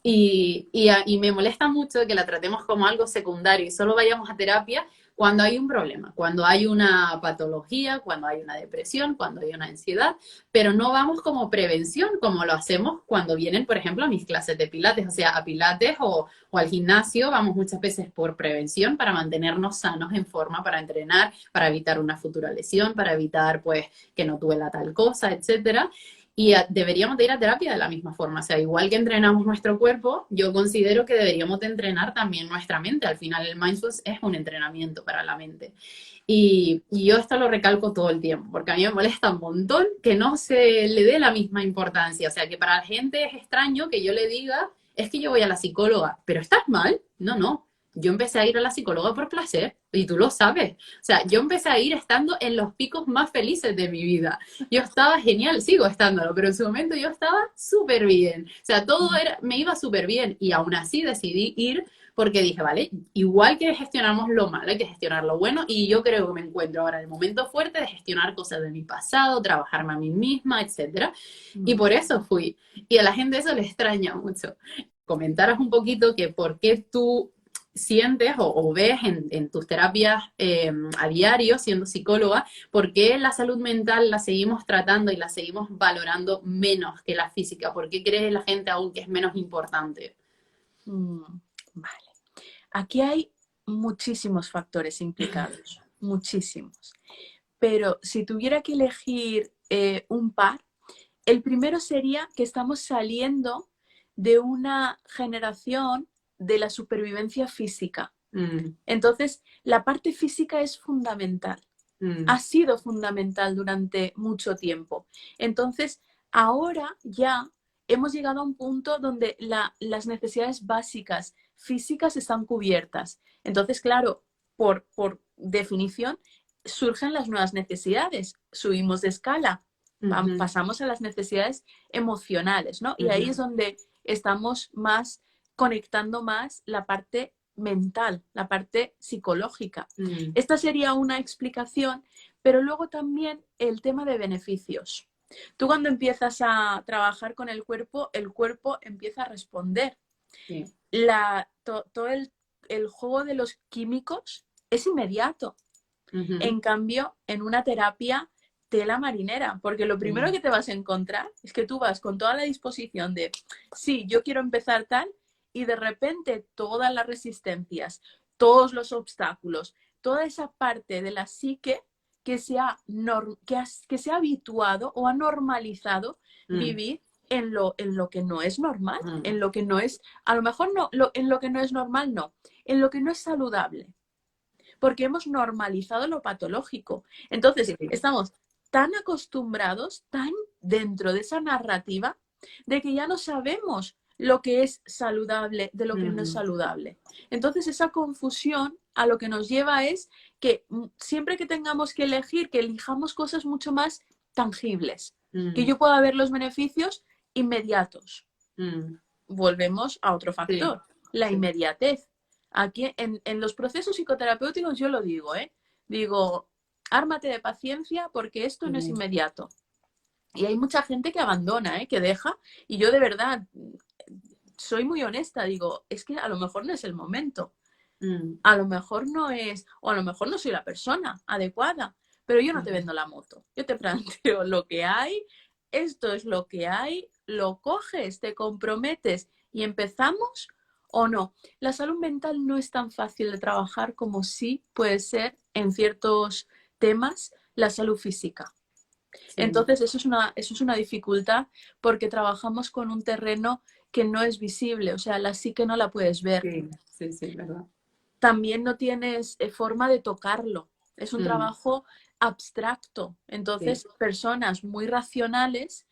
Y me molesta mucho que la tratemos como algo secundario y solo vayamos a terapia cuando hay un problema, cuando hay una patología, cuando hay una depresión, cuando hay una ansiedad, pero no vamos como prevención, como lo hacemos cuando vienen, por ejemplo, a mis clases de pilates, o sea, a pilates o al gimnasio, vamos muchas veces por prevención para mantenernos sanos en forma, para entrenar, para evitar una futura lesión, para evitar, pues, que no duela tal cosa, etcétera. Y deberíamos de ir a terapia de la misma forma, o sea, igual que entrenamos nuestro cuerpo, yo considero que deberíamos de entrenar también nuestra mente. Al final el mindfulness es un entrenamiento para la mente. Y yo esto lo recalco todo el tiempo, porque a mí me molesta un montón que no se le dé la misma importancia. O sea, que para la gente es extraño que yo le diga, es que yo voy a la psicóloga, pero ¿estás mal? No, no. Yo empecé a ir a la psicóloga por placer, y tú lo sabes. O sea, yo empecé a ir estando en los picos más felices de mi vida. Yo estaba genial, sigo estándolo, pero en su momento yo estaba súper bien. O sea, todo era, me iba súper bien y aún así decidí ir porque dije, vale, igual que gestionamos lo malo, hay que gestionar lo bueno y yo creo que me encuentro ahora en el momento fuerte de gestionar cosas de mi pasado, trabajarme a mí misma, etcétera. Y por eso fui. Y a la gente eso le extraña mucho. Comentaras un poquito que por qué tú sientes o ves en tus terapias a diario siendo psicóloga, por qué la salud mental la seguimos tratando y la seguimos valorando menos que la física. ¿Por qué cree la gente aún que es menos importante? Vale. Aquí hay muchísimos factores implicados, muchísimos. Pero si tuviera que elegir un par, el primero sería que estamos saliendo de una generación de la supervivencia física. Entonces, la parte física es fundamental. Ha sido fundamental durante mucho tiempo. Entonces, ahora ya hemos llegado a un punto donde las necesidades básicas físicas están cubiertas. Entonces, claro, por definición, surgen las nuevas necesidades. Subimos de escala, pasamos a las necesidades emocionales, ¿no? Y ahí es donde estamos más conectando más la parte mental, la parte psicológica. Esta sería una explicación, pero luego también el tema de beneficios. Tú cuando empiezas a trabajar con el cuerpo empieza a responder. Sí. Todo el juego de los químicos es inmediato. En cambio, en una terapia, tela marinera, porque lo primero que te vas a encontrar es que tú vas con toda la disposición de, sí, yo quiero empezar tal, y de repente todas las resistencias, todos los obstáculos, toda esa parte de la psique que se ha habituado o ha normalizado vivir en lo que no es normal, en lo que no es, a lo mejor no, en lo que no es normal no, en lo que no es saludable, porque hemos normalizado lo patológico. Entonces, estamos tan acostumbrados, tan dentro de esa narrativa, de que ya no sabemos lo que es saludable de lo que no es saludable. Entonces, esa confusión a lo que nos lleva es que siempre que tengamos que elegir, que elijamos cosas mucho más tangibles, que yo pueda ver los beneficios inmediatos. Volvemos a otro factor, la inmediatez. Aquí en los procesos psicoterapéuticos yo lo digo, digo, ármate de paciencia porque esto no es inmediato. Y hay mucha gente que abandona, ¿eh? Que deja. Y yo de verdad soy muy honesta, digo, es que a lo mejor no es el momento. A lo mejor no es, o a lo mejor no soy la persona adecuada, pero yo no te vendo la moto. Yo te planteo lo que hay, esto es lo que hay, lo coges, te comprometes y empezamos o no. La salud mental no es tan fácil de trabajar como sí puede ser en ciertos temas la salud física. Sí, Entonces, eso es una dificultad porque trabajamos con un terreno que no es visible, o sea, la psique no la puedes ver. sí, sí, sí, verdad. También no tienes forma de tocarlo. Es un Mm, trabajo abstracto. sí, Entonces, personas muy racionales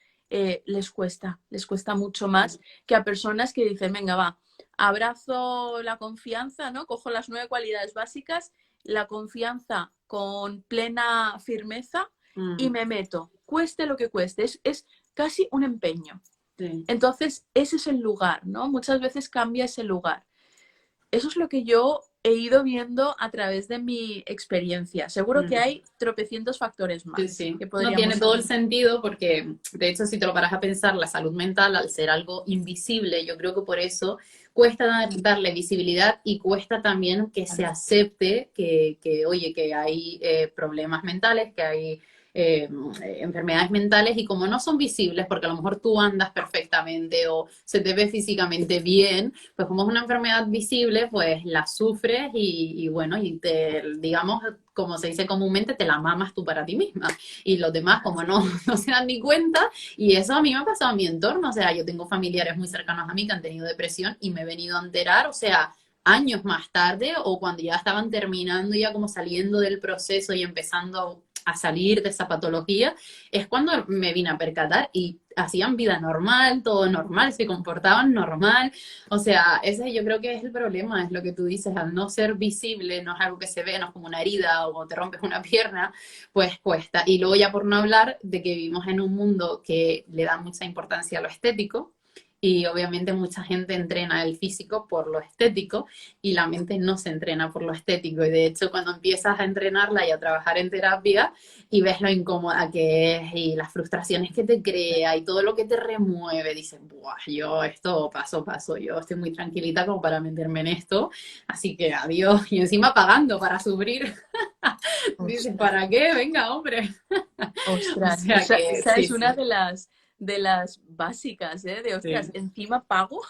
les cuesta mucho más que a personas que dicen, venga, va, abrazo la confianza, ¿no? Cojo las 9 cualidades básicas, la confianza con plena firmeza y mm, me meto, cueste lo que cueste. Es casi un empeño. sí. Entonces, ese es el lugar, ¿no? Muchas veces cambia ese lugar. Eso es lo que yo he ido viendo a través de mi experiencia. Seguro que Mm. hay tropecientos factores Sí, más sí. que No tiene podríamos todo el hablar. sentido porque, de hecho, si te lo paras a pensar, la salud mental, al ser algo invisible, yo creo que por eso cuesta darle visibilidad y cuesta también que se acepte oye, que hay problemas mentales, que hay enfermedades mentales y como no son visibles, porque a lo mejor tú andas perfectamente o se te ve físicamente bien, pues como es una enfermedad visible, pues la sufres y bueno, y te, digamos, como se dice comúnmente, te la mamas tú para ti misma. Y los demás, como no, no se dan ni cuenta, y eso a mí me ha pasado en mi entorno, o sea, yo tengo familiares muy cercanos a mí que han tenido depresión y me he venido a enterar, o sea, años más tarde o cuando ya estaban terminando, ya como saliendo del proceso y empezando a salir de esa patología, es cuando me vine a percatar y hacían vida normal, todo normal, se comportaban normal. O sea, ese yo creo que es el problema, es lo que tú dices, al no ser visible, no es algo que se ve, no es como una herida o te rompes una pierna, pues cuesta. Y luego ya por no hablar de que vivimos en un mundo que le da mucha importancia a lo estético, y obviamente mucha gente entrena el físico por lo estético y la mente no se entrena por lo estético. Y de hecho, cuando empiezas a entrenarla y a trabajar en terapia y ves lo incómoda que es y las frustraciones que te crea y todo lo que te remueve, dices, buah, yo esto paso, yo estoy muy tranquilita como para meterme en esto, así que adiós. Y encima pagando para sufrir. Dices, Ostras, ¿para qué? Venga, hombre. O ostras. sea que Esa sí, es una sí, de las básicas, ¿eh? De, ostras, sí, encima pago.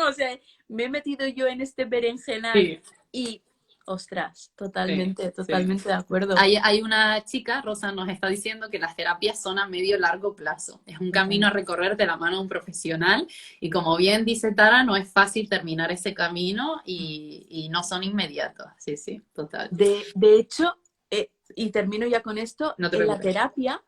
O sea, me he metido yo en este berenjenal sí, y, ostras, sí, totalmente, sí. totalmente de acuerdo. Hay una chica, Rosa, nos está diciendo que las terapias son a medio largo plazo. Es un camino a recorrer de la mano de un profesional y como bien dice Tara, no es fácil terminar ese camino y no son inmediatos. Sí, sí, total. De hecho, y termino ya con esto, No te en la preocupes. terapia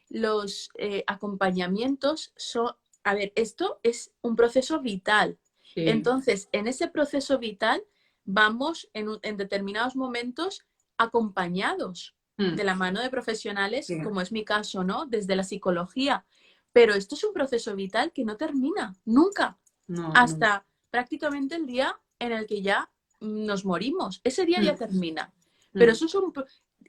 los acompañamientos son, a ver, esto es un proceso vital. Sí. Entonces, en ese proceso vital vamos en determinados momentos acompañados Mm, de la mano de profesionales, sí. como es mi caso, ¿no? Desde la psicología. Pero esto es un proceso vital que no termina nunca, No, no. hasta prácticamente el día en el que ya nos morimos. Ese día ya Mm, termina. Pero mm, eso es un...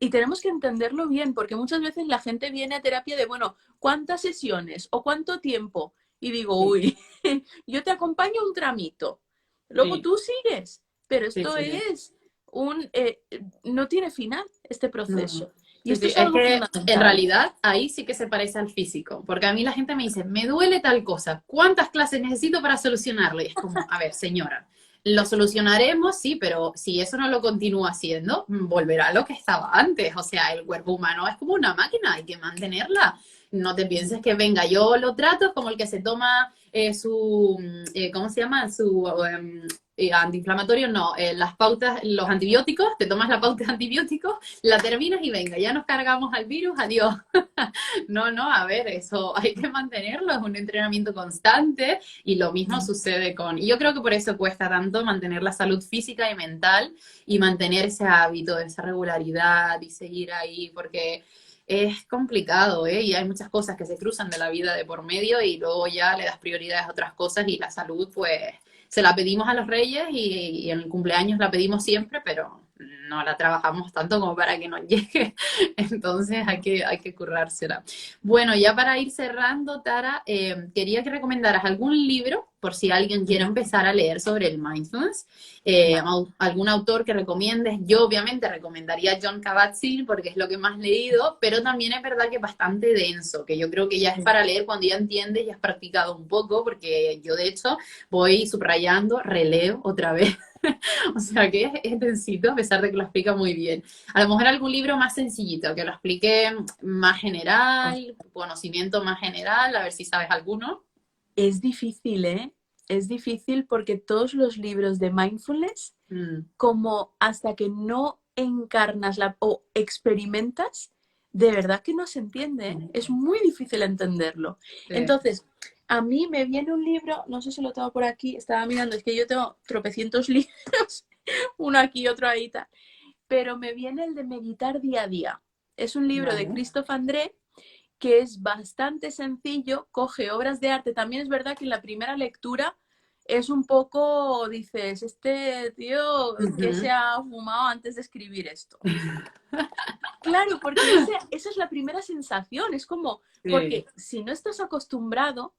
Y tenemos que entenderlo bien, porque muchas veces la gente viene a terapia de, bueno, ¿cuántas sesiones o cuánto tiempo? Y digo, sí, uy, yo te acompaño un tramito. Luego sí, tú sigues. Pero sí, esto sí, sí. es un... no tiene final este No, no. proceso. Y Sí, esto sí, es es algo que en fundamental. realidad ahí sí que se parece al físico, porque a mí la gente me dice, me duele tal cosa, ¿cuántas clases necesito para solucionarlo? Y es como, a ver, señora, lo solucionaremos, sí, pero si eso no lo continúa haciendo, volverá a lo que estaba antes. O sea, el cuerpo humano es como una máquina, hay que mantenerla. No te pienses que venga, yo lo trato es como el que se toma ¿cómo se llama? Su antiinflamatorio, no, las pautas, los antibióticos, te tomas la pauta de antibióticos, la terminas y venga, ya nos cargamos al virus, adiós. No, no, a ver, eso hay que mantenerlo, es un entrenamiento constante y lo mismo sucede con, y yo creo que por eso cuesta tanto mantener la salud física y mental y mantener ese hábito, esa regularidad y seguir ahí, porque es complicado, ¿eh? Y hay muchas cosas que se cruzan de la vida de por medio y luego ya le das prioridades a otras cosas y la salud, pues, se la pedimos a los reyes y en el cumpleaños la pedimos siempre, pero no la trabajamos tanto como para que nos llegue, entonces hay que currársela. Bueno, ya para ir cerrando, Tara, quería que recomendaras algún libro, por si alguien quiere empezar a leer sobre el mindfulness, Vale. algún autor que recomiendes. Yo obviamente recomendaría John Kabat-Zinn porque es lo que más he leído, pero también es verdad que es bastante denso, que yo creo que ya es para leer cuando ya entiendes y has practicado un poco, porque yo de hecho voy subrayando, releo otra vez. O sea que es densito, a pesar de que lo explica muy bien. A lo mejor algún libro más sencillito, que lo explique más general, conocimiento más general, a ver si sabes alguno. Es difícil, ¿eh? Es difícil porque todos los libros de mindfulness, Mm, como hasta que no encarnas o experimentas, de verdad que no se entiende, ¿eh? Es muy difícil entenderlo. sí. Entonces, a mí me viene un libro, no sé si lo tengo por aquí, estaba mirando, es que yo tengo tropecientos libros, uno aquí, otro ahí, tal, pero me viene el de Meditar día a día. Es un libro de Vale. Christophe André que es bastante sencillo, coge obras de arte. También es verdad que en la primera lectura es un poco, dices, este tío que se Ujú. ha fumado antes de escribir esto. Claro, porque esa es la primera sensación, es como, Sí. porque si no estás acostumbrado,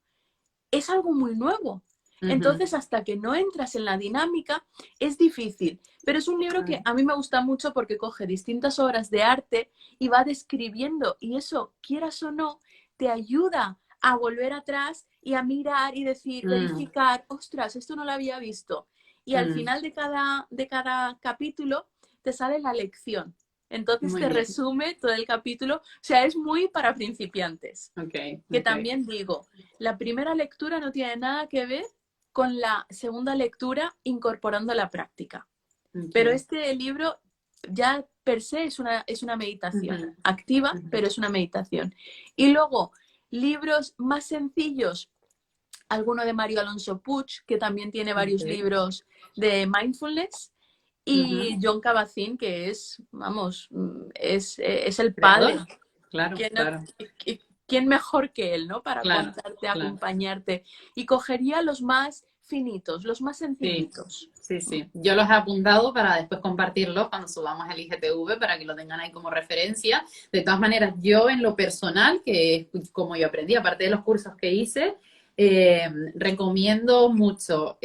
es algo muy nuevo. Ujú. Entonces, hasta que no entras en la dinámica, es difícil. Pero es un libro que a mí me gusta mucho porque coge distintas obras de arte y va describiendo, y eso, quieras o no, te ayuda a volver atrás y a mirar y decir, Mm, verificar, ostras, esto no lo había visto. Y al mm. final de cada capítulo te sale la lección. Entonces Muy te bien. resume todo el capítulo. O sea, es muy para principiantes. Ok, Que ok. también digo, la primera lectura no tiene nada que ver con la segunda lectura incorporando la práctica. Pero Ok. este libro ya per se es una meditación Ujú, activa, ujú. pero es una meditación. Y luego, libros más sencillos, alguno de Mario Alonso Puig, que también tiene varios Ok. libros de mindfulness, Ujú. y John Kabat-Zinn, que es, vamos, es el padre. Creador. Claro, ¿Quién, claro, quién mejor que él, ¿no? Para claro, contarte, claro. acompañarte. Y cogería los más finitos, los más Sí, sencillitos. sí, sí. Yo los he apuntado para después compartirlos cuando subamos el IGTV para que lo tengan ahí como referencia. De todas maneras, yo en lo personal, que es como yo aprendí, aparte de los cursos que hice, recomiendo mucho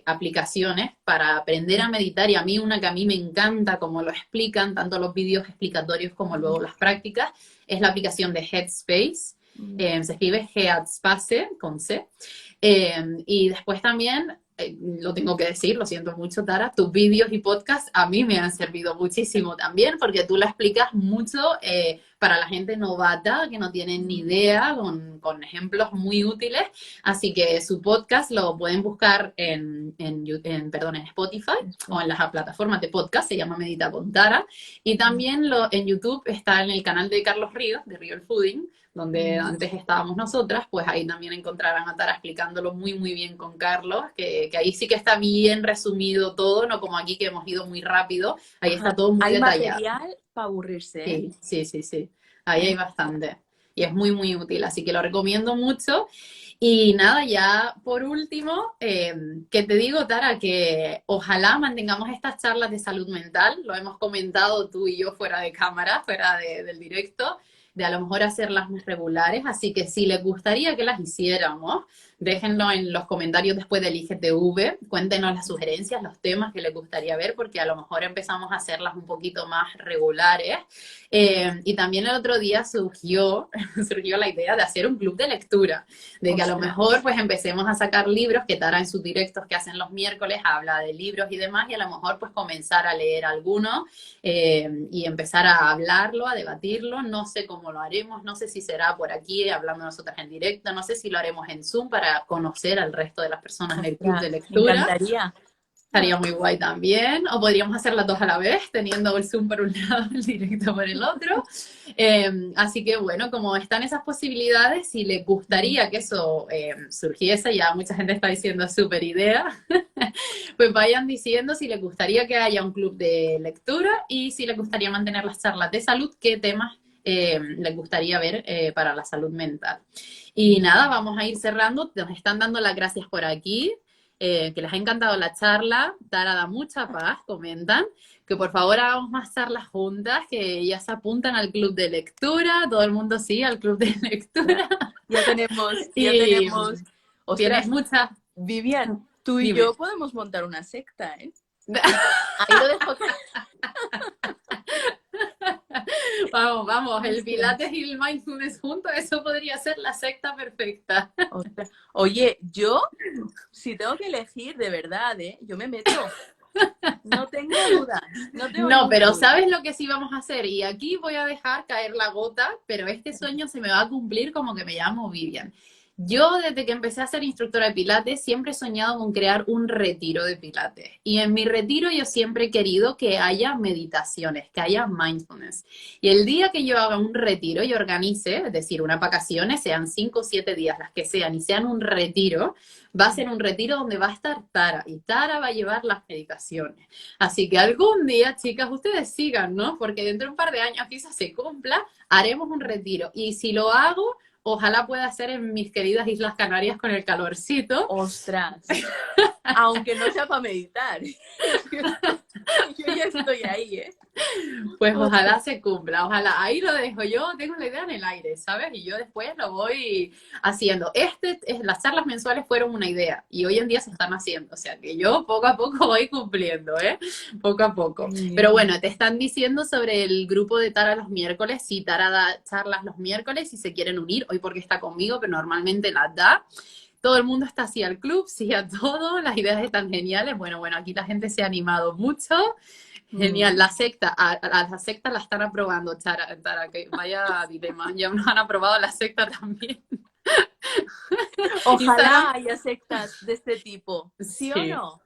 aplicaciones para aprender a meditar y a mí una que a mí me encanta, como lo explican, tanto los vídeos explicatorios como luego las prácticas, es la aplicación de Headspace. Se escribe Headspace con C. Y después también, lo tengo que decir, lo siento mucho, Tara, tus vídeos y podcasts a mí me han servido muchísimo también, porque tú lo explicas mucho para la gente novata que no tiene ni idea, con ejemplos muy útiles. Así que su podcast lo pueden buscar perdón, en Spotify o en las plataformas de podcast, se llama Medita con Tara. Y también en YouTube está en el canal de Carlos Ríos, de Real Fooding, donde antes estábamos nosotras, pues ahí también encontrarán a Tara explicándolo muy, muy bien con Carlos, que ahí sí que está bien resumido todo, no como aquí que hemos ido muy rápido, ahí está Ajá. todo muy Hay detallado. material para aburrirse, ¿eh? Sí, sí, sí, sí, ahí hay bastante. Y es muy, muy útil, así que lo recomiendo mucho. Y nada, ya por último, que te digo, Tara, que ojalá mantengamos estas charlas de salud mental, lo hemos comentado tú y yo fuera de cámara, del directo, de a lo mejor hacerlas más regulares, así que si les gustaría que las hiciéramos, déjenlo en los comentarios después del IGTV, cuéntenos las sugerencias, los temas que les gustaría ver, porque a lo mejor empezamos a hacerlas un poquito más regulares. Y también el otro día surgió la idea de hacer un club de lectura, de que a lo Ostras. mejor pues empecemos a sacar libros, que Tara en sus directos que hacen los miércoles habla de libros y demás, y a lo mejor pues comenzar a leer alguno y empezar a hablarlo, a debatirlo. No sé cómo lo haremos, no sé si será por aquí hablando nosotras en directo, no sé si lo haremos en Zoom para conocer al resto de las personas en el club de Ostras, me lectura. encantaría. Estaría muy guay también. O podríamos hacer las dos a la vez, teniendo el Zoom por un lado, el directo por el otro. Así que bueno, como están esas posibilidades, si les gustaría que eso surgiese, ya mucha gente está diciendo súper idea, pues vayan diciendo si les gustaría que haya un club de lectura y si les gustaría mantener las charlas de salud, qué temas les gustaría ver para la salud mental. Y nada, vamos a ir cerrando. Nos están dando las gracias por aquí. que les ha encantado la charla. Tara da mucha paz, comentan. Que por favor hagamos más charlas juntas, que ya se apuntan al club de lectura, todo el mundo sí, al club de lectura. Ya tenemos, ya Y tenemos. tienes Ostras, muchas... Vivian, tú y Dime. yo podemos montar una secta, ¿eh? Ahí lo dejo. Vamos, vamos, el Pilates y el Mindfulness juntos, eso podría ser la secta perfecta. Ostras. Oye, yo, si tengo que elegir, de verdad, ¿eh? Yo me meto. No tengo dudas. No, tengo No, pero duda. ¿sabes lo que sí vamos a hacer? Y aquí voy a dejar caer la gota, pero este sueño se me va a cumplir como que me llamo Vivian. Yo, desde que empecé a ser instructora de Pilates, siempre he soñado con crear un retiro de Pilates. Y en mi retiro yo siempre he querido que haya meditaciones, que haya mindfulness. Y el día que yo haga un retiro y organice, es decir, unas vacaciones, sean 5 o 7 días, las que sean, y sean un retiro, va a ser un retiro donde va a estar Tara. Y Tara va a llevar las meditaciones. Así que algún día, chicas, ustedes sigan, ¿no? Porque dentro de un par de años quizás se cumpla, haremos un retiro. Y si lo hago... Ojalá pueda ser en mis queridas Islas Canarias con el calorcito. Ostras. Aunque no sea para meditar. Yo ya estoy ahí, ¿eh? Pues ojalá se cumpla, ojalá. Ahí lo dejo. Yo tengo la idea en el aire, ¿sabes? Y yo después lo voy haciendo. Las charlas mensuales fueron una idea y hoy en día se están haciendo. O sea que yo poco a poco voy cumpliendo, ¿eh? Poco a poco. Pero bueno, te están diciendo sobre el grupo de Tara los miércoles. Sí, Tara da charlas los miércoles si se quieren unir. Hoy porque está conmigo, pero normalmente las da. Todo el mundo está así al club, sí a todo. Las ideas están geniales. Bueno, aquí la gente se ha animado mucho. Genial, la secta, a la secta la están aprobando, Tara, que vaya dilema, ya nos han aprobado la secta también. Ojalá haya sectas de este tipo, ¿sí o no?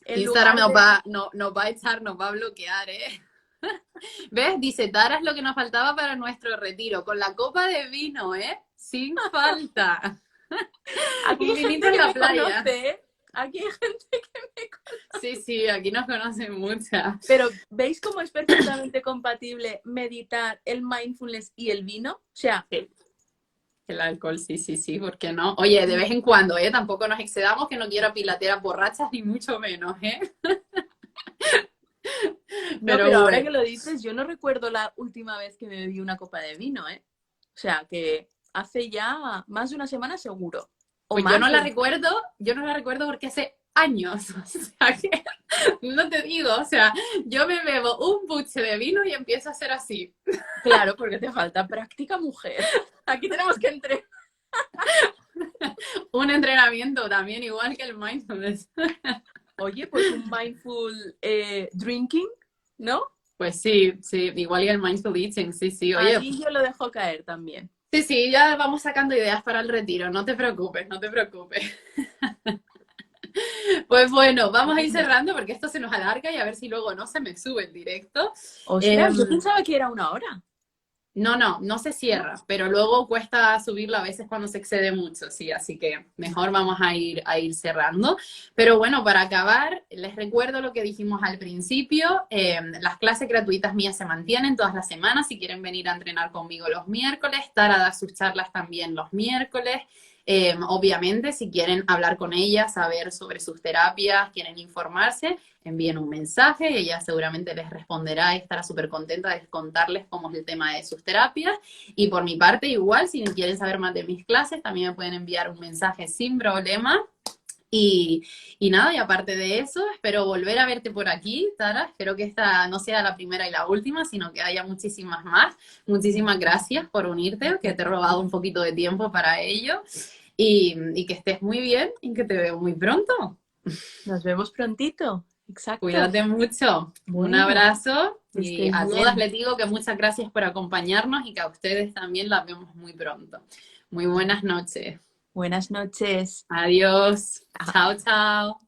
Instagram nos va a echar, nos va a bloquear, ¿eh? ¿Ves? Dice, Tara es lo que nos faltaba para nuestro retiro, con la copa de vino, ¿eh? Sin falta. Aquí hay gente que me conoce, ¿eh? Aquí hay gente que me conoce. Sí, aquí nos conocen muchas. Pero, ¿veis cómo es perfectamente compatible meditar, el mindfulness y el vino? O sea... Sí. El alcohol, sí, ¿por qué no? Oye, de vez en cuando, ¿eh? Tampoco nos excedamos, que no quiero pilateras borrachas, ni mucho menos, ¿eh? Pero ahora que lo dices, yo no recuerdo la última vez que me bebí una copa de vino, ¿eh? O sea, que hace ya más de una semana seguro. Pues yo no la recuerdo porque hace años, o sea que no te digo, o sea, yo me bebo un buche de vino y empiezo a hacer así. Claro, porque te falta práctica, mujer. Aquí tenemos que entrenar. Un entrenamiento también, igual que el mindfulness. Oye, pues un mindful drinking, ¿no? Pues sí, igual que el mindful eating, sí. Oye, ahí yo lo dejo caer también. Sí, ya vamos sacando ideas para el retiro, no te preocupes. Pues bueno, vamos a ir cerrando porque esto se nos alarga y a ver si luego no se me sube el directo. Ostras, yo pensaba que era 1 hora. No se cierra, pero luego cuesta subirlo a veces cuando se excede mucho, sí, así que mejor vamos a ir cerrando. Pero bueno, para acabar, les recuerdo lo que dijimos al principio, las clases gratuitas mías se mantienen todas las semanas, si quieren venir a entrenar conmigo los miércoles, Tara da sus charlas también los miércoles. Obviamente, si quieren hablar con ella, saber sobre sus terapias, quieren informarse, envíen un mensaje, ella seguramente les responderá y estará súper contenta de contarles cómo es el tema de sus terapias. Y por mi parte, igual, si quieren saber más de mis clases, también me pueden enviar un mensaje sin problema. Y nada, y aparte de eso, espero volver a verte por aquí, Tara. Espero que esta no sea la primera y la última, sino que haya muchísimas más. Muchísimas gracias por unirte, que te he robado un poquito de tiempo para ello. Y que estés muy bien y que te veo muy pronto. Nos vemos prontito. Exacto. Cuídate mucho. Un abrazo. Y a todas les digo que muchas gracias por acompañarnos y que a ustedes también las vemos muy pronto. Muy buenas noches. Buenas noches. Adiós. Chao.